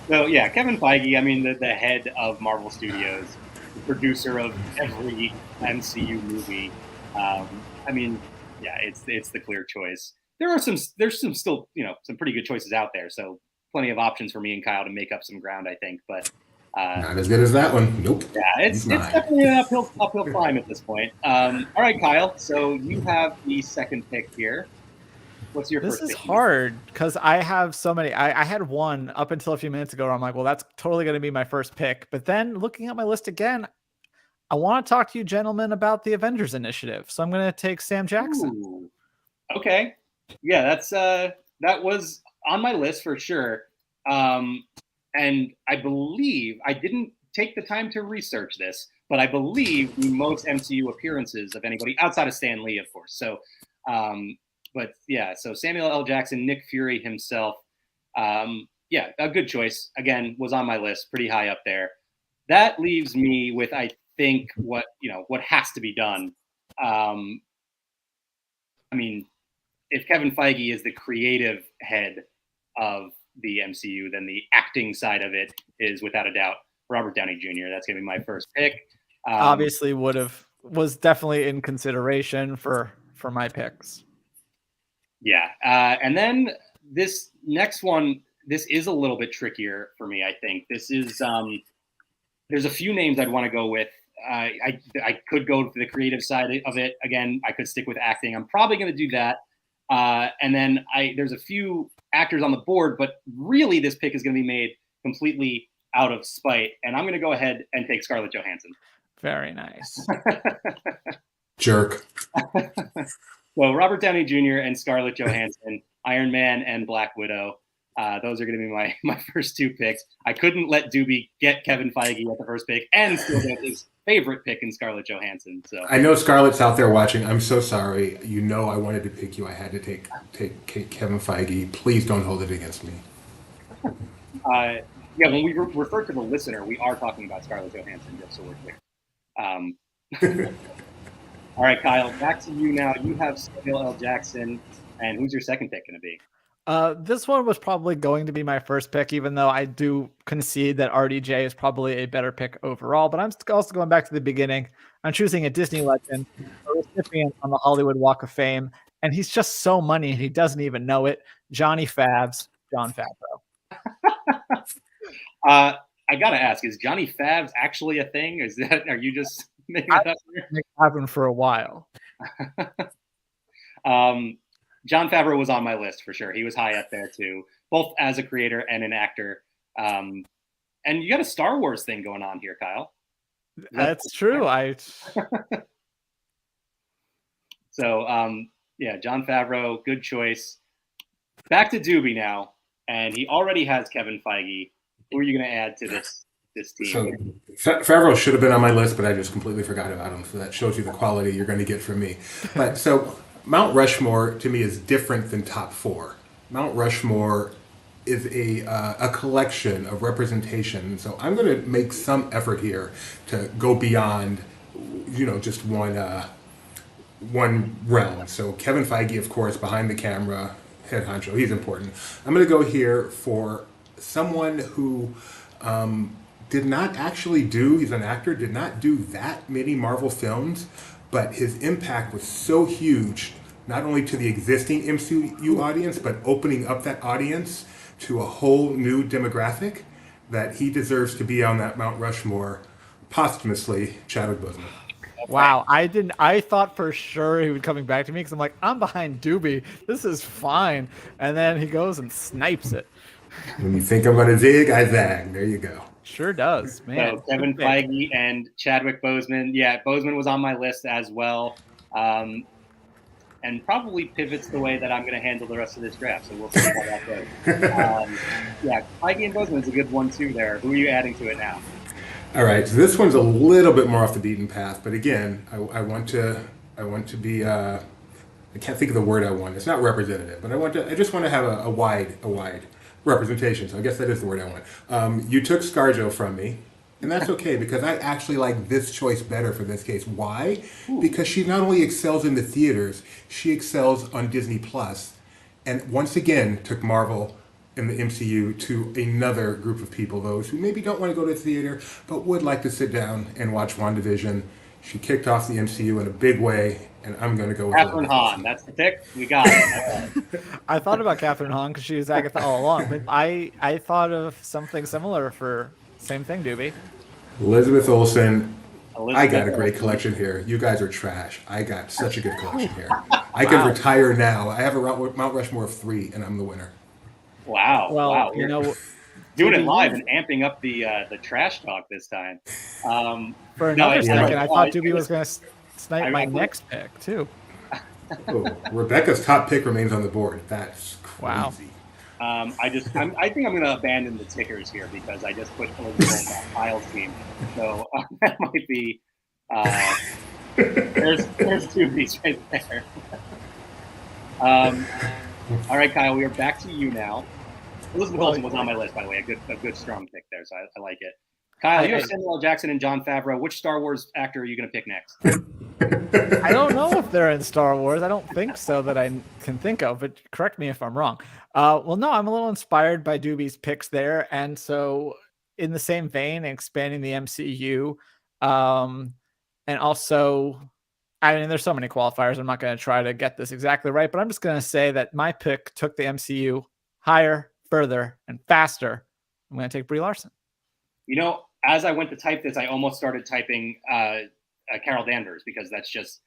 So yeah, Kevin Feige, I mean the head of Marvel Studios, the producer of every MCU movie. I mean, yeah, it's the clear choice. There's some still, some pretty good choices out there. So plenty of options for me and Kyle to make up some ground, I think. But not as good as that one. Nope. Yeah, it's definitely an uphill climb at this point. All right, Kyle. So you have the second pick here. What's your first pick? This is hard because I have so many. I had one up until a few minutes ago where I'm like, well, that's totally going to be my first pick. But then looking at my list again, I want to talk to you gentlemen about the Avengers Initiative. So I'm going to take Sam Jackson. Ooh. Okay. Yeah, that was on my list for sure. And I believe I didn't take the time to research this, but I believe the most MCU appearances of anybody outside of Stan Lee, of course. So, but yeah, so Samuel L. Jackson, Nick Fury himself. Yeah, a good choice. Again, was on my list, pretty high up there. That leaves me with, I think, what has to be done. I mean, if Kevin Feige is the creative head of the MCU, then the acting side of it is without a doubt Robert Downey Jr. That's going to be my first pick. Obviously was definitely in consideration for my picks. Yeah. And then this next one, this is a little bit trickier for me. I think this is, there's a few names I'd want to go with. I could go to the creative side of it. Again, I could stick with acting. I'm probably going to do that. And then there's a few actors on the board, but really this pick is going to be made completely out of spite. And I'm going to go ahead and take Scarlett Johansson. Very nice. Jerk. So Robert Downey Jr. and Scarlett Johansson, Iron Man and Black Widow. Those are going to be my first two picks. I couldn't let Doobie get Kevin Feige at the first pick and still get his favorite pick in Scarlett Johansson. So I know Scarlett's out there watching. I'm so sorry. You know I wanted to pick you. I had to take Kevin Feige. Please don't hold it against me. Yeah, when we refer to the listener, we are talking about Scarlett Johansson, just so we're clear. All right, Kyle, back to you now. You have Samuel L. Jackson, and who's your second pick going to be? This one was probably going to be my first pick, even though I do concede that RDJ is probably a better pick overall. But I'm also going back to the beginning. I'm choosing a Disney legend, a recipient on the Hollywood Walk of Fame, and he's just so money and he doesn't even know it. Johnny Favs, Jon Favreau. I gotta ask: is Johnny Favs actually a thing? Are you just making it up here? It happened for a while. Jon Favreau was on my list for sure. He was high up there too, both as a creator and an actor. And you got a Star Wars thing going on here, Kyle. That's true. So, yeah, Jon Favreau, good choice. Back to Doobie now, and he already has Kevin Feige. Who are you going to add to this team? So Favreau should have been on my list, but I just completely forgot about him. So that shows you the quality you're going to get from me. But so Mount Rushmore to me is different than top four. Mount Rushmore is a collection of representation. So I'm going to make some effort here to go beyond, just one realm. So Kevin Feige, of course, behind the camera, head honcho, he's important. I'm going to go here for someone who did not actually he's an actor, did not do that many Marvel films, but his impact was so huge, not only to the existing MCU audience, but opening up that audience to a whole new demographic, that he deserves to be on that Mount Rushmore posthumously, Chadwick Boseman. Wow, I thought for sure he would coming back to me because I'm like, I'm behind Doobie. This is fine. And then he goes and snipes it. When you think I'm going to zig, I zag. There you go. Sure does, man. So Kevin Feige and Chadwick Boseman. Yeah, Boseman was on my list as well. And probably pivots the way that I'm going to handle the rest of this draft. So we'll see how that goes. Yeah, Feige and Boseman is a good one too there. Who are you adding to it now? All right, so this one's a little bit more off the beaten path, but again, I want to be I can't think of the word I want. It's not representative, but I just want to have a wide representation. So I guess that is the word I want. You took ScarJo from me, and that's okay because I actually like this choice better for this case. Why? Ooh. Because she not only excels in the theaters, she excels on Disney Plus, and once again took Marvel in the MCU to another group of people, those who maybe don't want to go to the theater, but would like to sit down and watch WandaVision. She kicked off the MCU in a big way, and I'm going to go with Catherine Hahn. That's the pick. We got it. I thought about Catherine Hahn because she was Agatha all along, but I thought of something similar for same thing, Doobie. Elizabeth Olsen. I got a great collection here. You guys are trash. I got such a good collection here. I can retire now. I have a Mount Rushmore of 3, and I'm the winner. Wow. Well, wow. you know, doing it live and amping up the trash talk this time. For another second, I thought Doobie was going to snipe my next pick too. Oh, Rebecca's top pick remains on the board. That's crazy. Wow. I think I'm going to abandon the tickers here because I just put Elizabeth on Kyle's team. So that might be. There's Doobie's right there. All right, Kyle, we are back to you now. Elizabeth Olsen was on my list, by the way. A good strong pick there, so I like it. Kyle, you have Samuel L. Jackson and Jon Favreau. Which Star Wars actor are you going to pick next? I don't know if they're in Star Wars. I don't think so that I can think of, but correct me if I'm wrong. Well, no, I'm a little inspired by Doobie's picks there. And so in the same vein, expanding the MCU, and also, I mean, there's so many qualifiers. I'm not going to try to get this exactly right, but I'm just going to say that my pick took the MCU higher, further, and faster. I'm going to take Brie Larson. You know, as I went to type this, I almost started typing Carol Danvers because that's just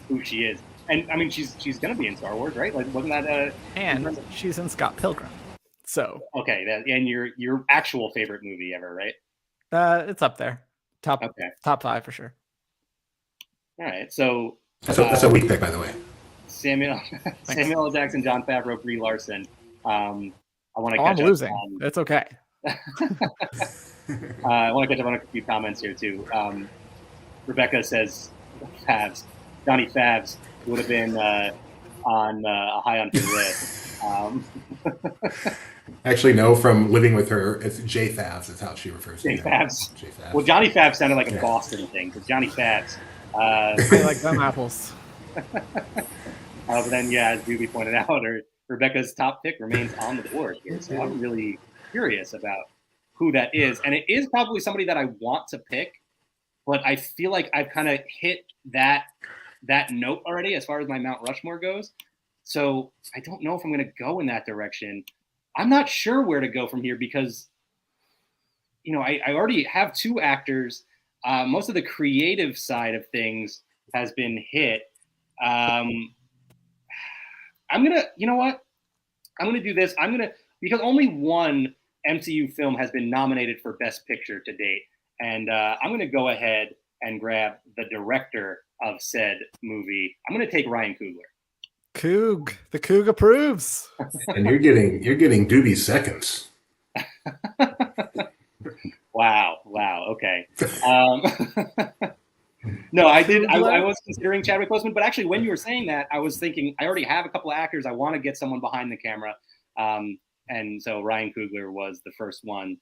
who she is. And I mean, she's gonna be in Star Wars, right? Like, wasn't that And she's in Scott Pilgrim. So okay? And your actual favorite movie ever, right? it's up there, top 5 for sure. All right, so That's a weak pick, by the way. Samuel L. Jackson, John Favreau, Brie Larson. I want to. I'm losing. It's okay. I want to catch up on a few comments here too. Rebecca says Johnny Favs would have been on a high on her list. Actually, no, from living with her, it's J Favs is how she refers to J him. Favs. J Favs. Well, Johnny Favs sounded like a Boston thing, because Johnny Favs. I like them apples. But then, yeah, as Doobie pointed out, Rebecca's top pick remains on the board here. So I'm really curious about who that is. And it is probably somebody that I want to pick, but I feel like I've kind of hit that note already as far as my Mount Rushmore goes. So I don't know if I'm going to go in that direction. I'm not sure where to go from here because, I already have 2 actors. Most of the creative side of things has been hit. I'm going to, you know what? I'm going to do this. Because only one MCU film has been nominated for Best Picture to date. And I'm going to go ahead and grab the director of said movie. I'm going to take Ryan Coogler. The Coog approves. And you're getting Doobie seconds. Wow. Okay. No, I did. I was considering Chadwick Boseman, but actually, when you were saying that, I was thinking I already have a couple of actors. I want to get someone behind the camera, and so Ryan Coogler was the first one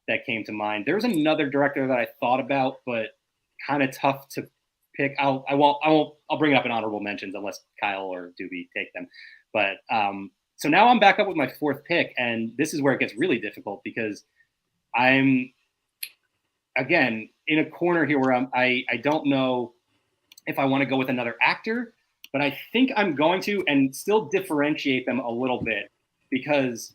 that came to mind. There was another director that I thought about, but kind of tough to pick. I'll bring it up in honorable mentions unless Kyle or Doobie take them. But so now I'm back up with my 4th pick, and this is where it gets really difficult because I'm again in a corner here where I don't know if I want to go with another actor, but I think I'm going to and still differentiate them a little bit because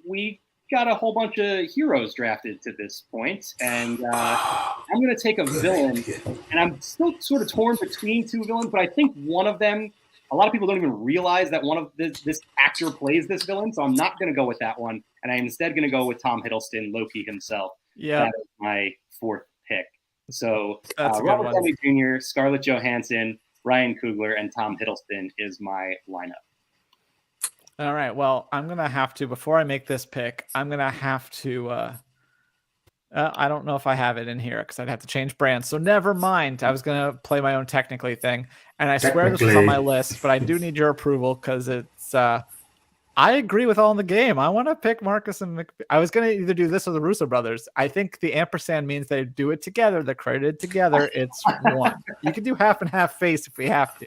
we got a whole bunch of heroes drafted to this point, and I'm going to take a villain, and I'm still sort of torn between 2 villains, but I think one of them, a lot of people don't even realize that one of this actor plays this villain, so I'm not going to go with that one, and I'm instead going to go with Tom Hiddleston, Loki himself. Yeah, that is my 4th pick. So Robert Downey Jr., Scarlett Johansson, Ryan Coogler, and Tom Hiddleston is my lineup. All right. Well, I'm going to have to, before I make this pick, I'm going to have to, I don't know if I have it in here because I'd have to change brands. So never mind. I was going to play my own technically thing. And I swear this was on my list, but I do need your approval because it's, I agree with All in the Game. I want to pick Marcus and I was going to either do this or the Russo brothers. I think the ampersand means they do it together. They're credited together. It's one. You can do half and half face if we have to.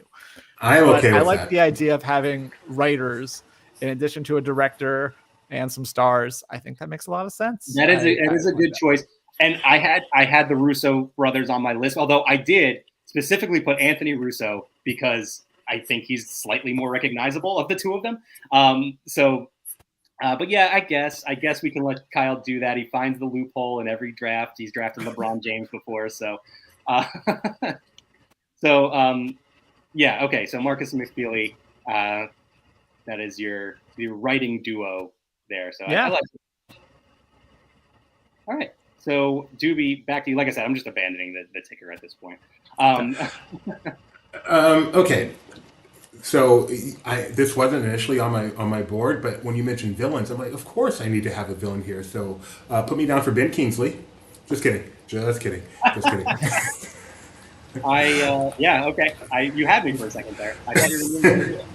I'm okay with I like that. the idea of having writers in addition to a director and some stars. I think that makes a lot of sense. That is a good choice. And I had the Russo brothers on my list, although I did specifically put Anthony Russo because I think he's slightly more recognizable of the 2 of them. But yeah, I guess we can let Kyle do that. He finds the loophole in every draft. He's drafted LeBron James before, so yeah, okay. So Marcus and McFeely, that is your writing duo there. So yeah. I like it. All right. So Doobie, back to you. Like I said, I'm just abandoning the ticker at this point. Okay. So this wasn't initially on my board, but when you mentioned villains, I'm like, of course I need to have a villain here. So put me down for Ben Kingsley. Just kidding. Yeah, okay. You had me for a second there. I thought you were going to do it.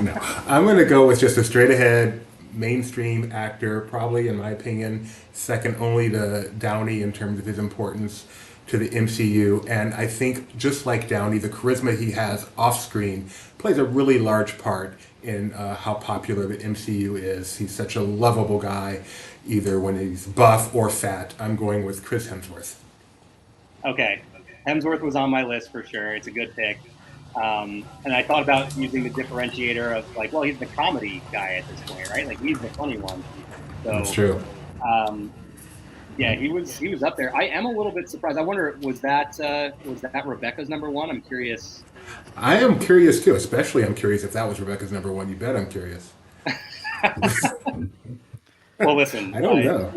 No, I'm going to go with just a straight ahead mainstream actor, probably in my opinion, second only to Downey in terms of his importance to the MCU. And I think just like Downey, the charisma he has off screen plays a really large part in how popular the MCU is. He's such a lovable guy, either when he's buff or fat. I'm going with Chris Hemsworth. Okay. Hemsworth was on my list for sure. It's a good pick. And I thought about using the differentiator of like, well, he's the comedy guy at this point, right? Like he's the funny one. So, that's true. Yeah, he was up there. I am a little bit surprised. I wonder, was that Rebecca's number 1? I'm curious. I am curious too. Especially, I'm curious if that was Rebecca's number one. You bet I'm curious. Well, listen, I don't know.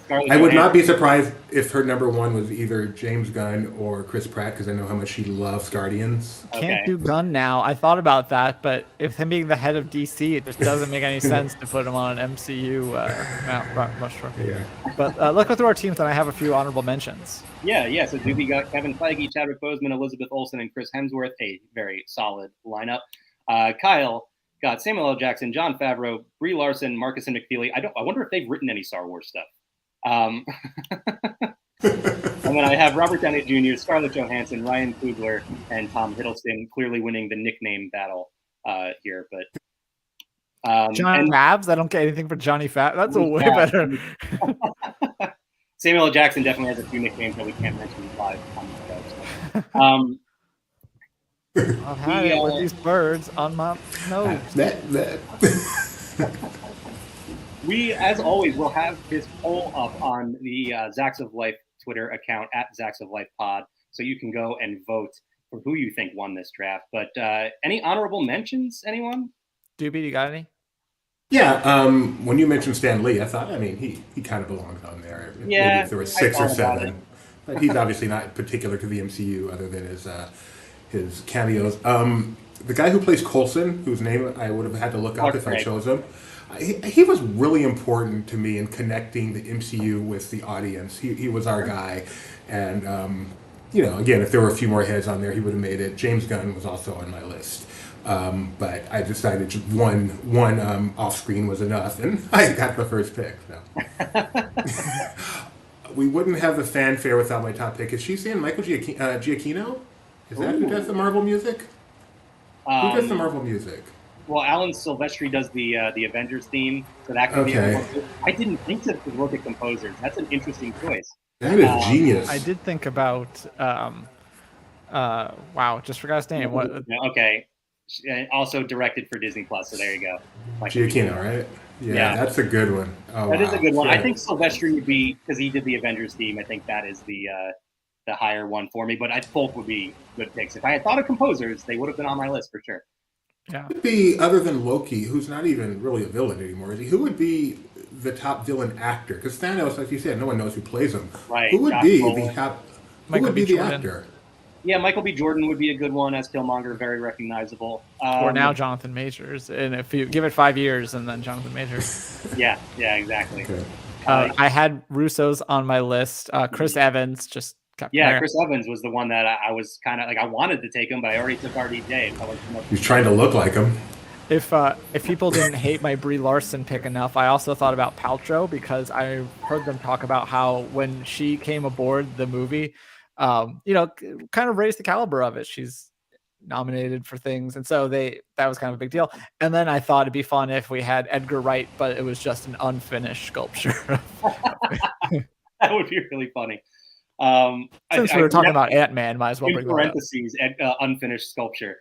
Scarlett I would not be Johansson- surprised if her number one was either James Gunn or Chris Pratt because I know how much she loves Guardians. Can't Okay. do Gunn now. I thought about that, but if him being the head of DC, it just doesn't make any sense to put him on an MCU Mount Rushmore. Yeah. But let's go through our teams, and I have a few honorable mentions. Yeah. So Doobie got Kevin Feige, Chadwick Boseman, Elizabeth Olsen, and Chris Hemsworth. A very solid lineup. Kyle got Samuel L. Jackson, Jon Favreau, Brie Larson, Marcus and McFeely. I wonder if they've written any Star Wars stuff. And then I have Robert Downey Jr., Scarlett Johansson, Ryan Coogler, and Tom Hiddleston clearly winning the nickname battle here. But John Favs? I don't get anything for Johnny Favs. That's a way better. Samuel L. Jackson definitely has a few nicknames that we can't mention live on the show. So. I've had it with these birds on my nose. We, as always, will have this poll up on the Zzzax of Life Twitter account at Zzzax of Life Pod, so you can go and vote for who you think won this draft. But any honorable mentions, anyone? Doobie, you got any? Yeah, when you mentioned Stan Lee, I thought, he kind of belongs on there. Yeah, maybe if there were 6 or I thought about 7. But he's obviously not particular to the MCU other than his cameos. The guy who plays Coulson, whose name I would have had to look up if I chose him, he was really important to me in connecting the MCU with the audience. He was our guy. And, again, if there were a few more heads on there, he would have made it. James Gunn was also on my list. But I decided one off-screen was enough, and I got the first pick. So. We wouldn't have the fanfare without my top pick. Is she saying Michael Giacchino? Is that who does the Marvel music? Who does the Marvel music? Well, Alan Silvestri does the Avengers theme, so that could be. I didn't think to look at composers. That's an interesting choice. That is genius. I did think about. Wow, just forgot his name. What? Okay. Also directed for Disney Plus, so there you go. Giacchino, right? Yeah, that's a good one. Oh, that is a good one. I think Silvestri would be, because he did the Avengers theme. I think that is the higher one for me. But both would be good picks. If I had thought of composers, they would have been on my list for sure. Yeah. Who would be, other than Loki, who's not even really a villain anymore, is he? Who would be the top villain actor? Because Thanos, like you said, no one knows who plays him. Right. Who would be the top? Who would be the actor? Yeah, Michael B. Jordan would be a good one as Killmonger, very recognizable. Or now Jonathan Majors, and if you give it 5 years, and then Jonathan Majors. Yeah, exactly. Okay. I had Russo's on my list. Chris Evans just kept there. Chris Evans was the one that I was kind of like, I wanted to take him, but I already took RDJ. He's trying to look like him. If people didn't hate my Brie Larson pick enough, I also thought about Paltrow, because I heard them talk about how when she came aboard the movie, kind of raised the caliber of it. She's nominated for things, and so that was kind of a big deal. And then I thought it'd be fun if we had Edgar Wright, but it was just an unfinished sculpture. That would be really funny. Since we were talking about Ant-Man, might as well bring parentheses unfinished sculpture.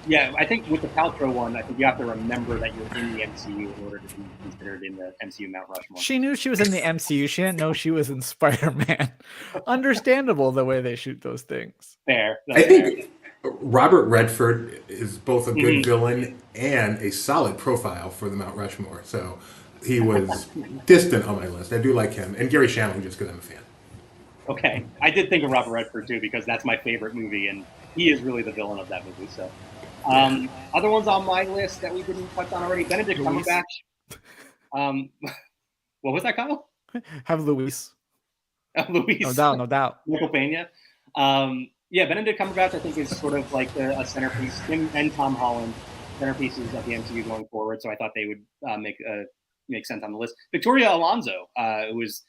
Yeah, I think with the Paltrow one, I think you have to remember that you're in the MCU in order to be considered in the MCU Mount Rushmore. She knew she was in the MCU. She didn't know she was in Spider-Man. Understandable the way they shoot those things. Fair. I think Robert Redford is both a good villain and a solid profile for the Mount Rushmore. So he was distant on my list. I do like him. And Gary Shandling, just because I'm a fan. Okay. I did think of Robert Redford, too, because that's my favorite movie, and he is really the villain of that movie. So, other ones on my list that we didn't touch on already, Benedict Cumberbatch. What was that, Kyle? Have Luis. Luis. No doubt. Michael Pena. Benedict Cumberbatch, I think, is sort of like a centerpiece. Him and Tom Holland, centerpieces of the MCU going forward. So I thought they would make sense on the list. Victoria Alonso, who was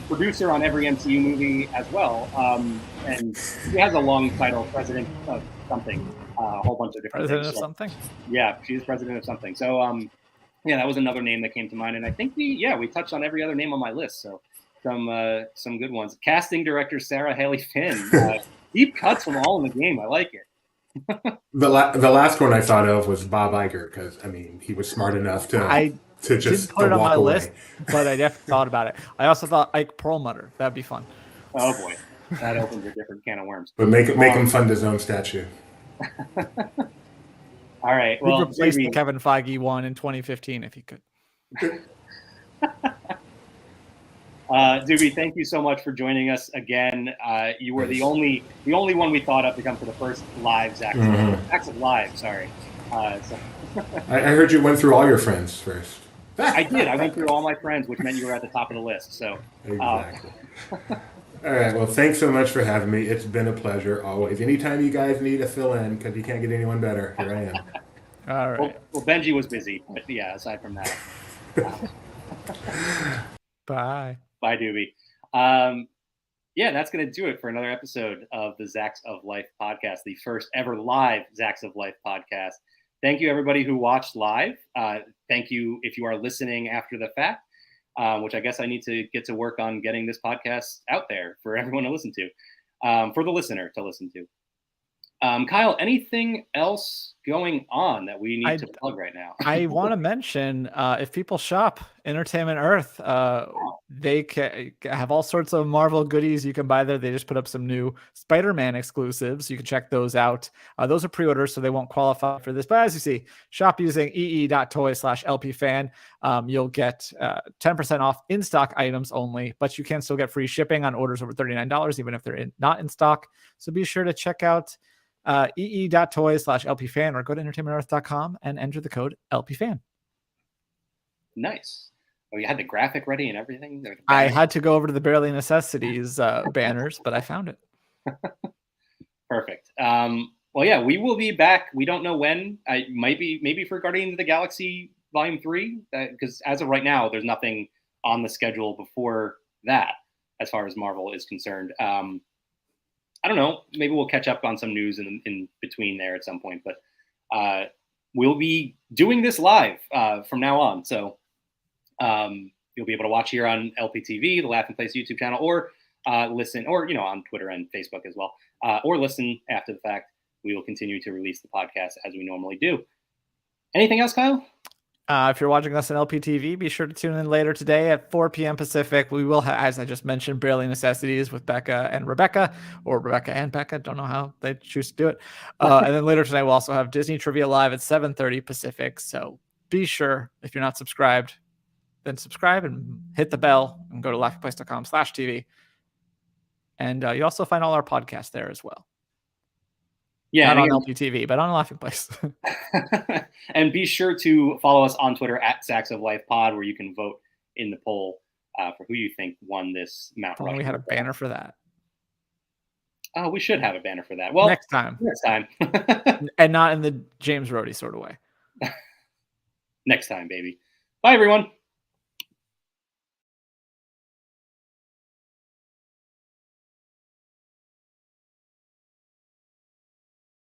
producer on every MCU movie as well, and she has a long title, president of something, a whole bunch of different president things. Of something. Yeah, she is president of something. So that was another name that came to mind, and I think we touched on every other name on my list. So some good ones. Casting director Sarah Haley Finn, deep cuts from All in the Game. I like it. The last one I thought of was Bob Iger, because he was smart enough to just put it on my away. list, but I definitely thought about it. I also thought Ike Perlmutter. That'd be fun. Oh boy. that opens a different can of worms. But make him fund his own statue. All right. We'd Well, replace the Doobie, Kevin Feige one in 2015 if he could. Doobie, thank you so much for joining us again. You were the only one we thought of to come for the first live Zzzax of Live. Sorry. I heard you went through all your friends first. I did. I went through all my friends, which meant you were at the top of the list. So Exactly. All right. Well, thanks so much for having me. It's been a pleasure always. Anytime you guys need a fill-in, because you can't get anyone better, here I am. All right. Well, Benji was busy, but yeah. Aside from that, Bye. Bye, Doobie. Yeah, that's going to do it for another episode of the Zzzax of Life podcast, the first ever live Zzzax of Life podcast. Thank you, everybody who watched live. Thank you if you are listening after the fact, which I guess I need to get to work on getting this podcast out there for everyone to listen to, for the listener to listen to. Kyle, anything else going on that we need to plug right now? I want to mention, if people shop Entertainment Earth, they have all sorts of Marvel goodies you can buy there. They just put up some new Spider-Man exclusives. You can check those out. Those are pre-orders, so they won't qualify for this. But as you see, shop using ee.toys/lpfan. You'll get 10% off in-stock items only, but you can still get free shipping on orders over $39, even if they're not in stock. So be sure to check out ee.toys/lpfan or go to entertainmentearth.com and enter the code LPFan. Nice. Oh, you had the graphic ready and everything? I had to go over to the Barely Necessities banners, but I found it. Perfect. Well, yeah, we will be back. We don't know when. I might be maybe for Guardians of the Galaxy Volume 3, because as of right now, there's nothing on the schedule before that, as far as Marvel is concerned. I don't know. Maybe we'll catch up on some news in between there at some point, but we'll be doing this live from now on. So you'll be able to watch here on LPTV, the Laughing Place YouTube channel, or listen, or on Twitter and Facebook as well, or listen after the fact. We will continue to release the podcast as we normally do. Anything else, Kyle? If you're watching us on LPTV, be sure to tune in later today at 4 p.m. Pacific. We will have, as I just mentioned, Barely Necessities with Becca and Rebecca, or Rebecca and Becca. Don't know how they choose to do it. And then later tonight, we'll also have Disney Trivia Live at 7:30 Pacific. So be sure, if you're not subscribed, then subscribe and hit the bell and go to laughingplace.com/TV. And you also find all our podcasts there as well. Yeah, not on LPTV, but on Laughing Place. And be sure to follow us on Twitter at Zzzax of Life Pod, where you can vote in the poll for who you think won this Mount Rushmore. We had a banner for that. Oh, we should have a banner for that. Well, next time. And not in the James Rhodey sort of way. Next time, baby. Bye, everyone.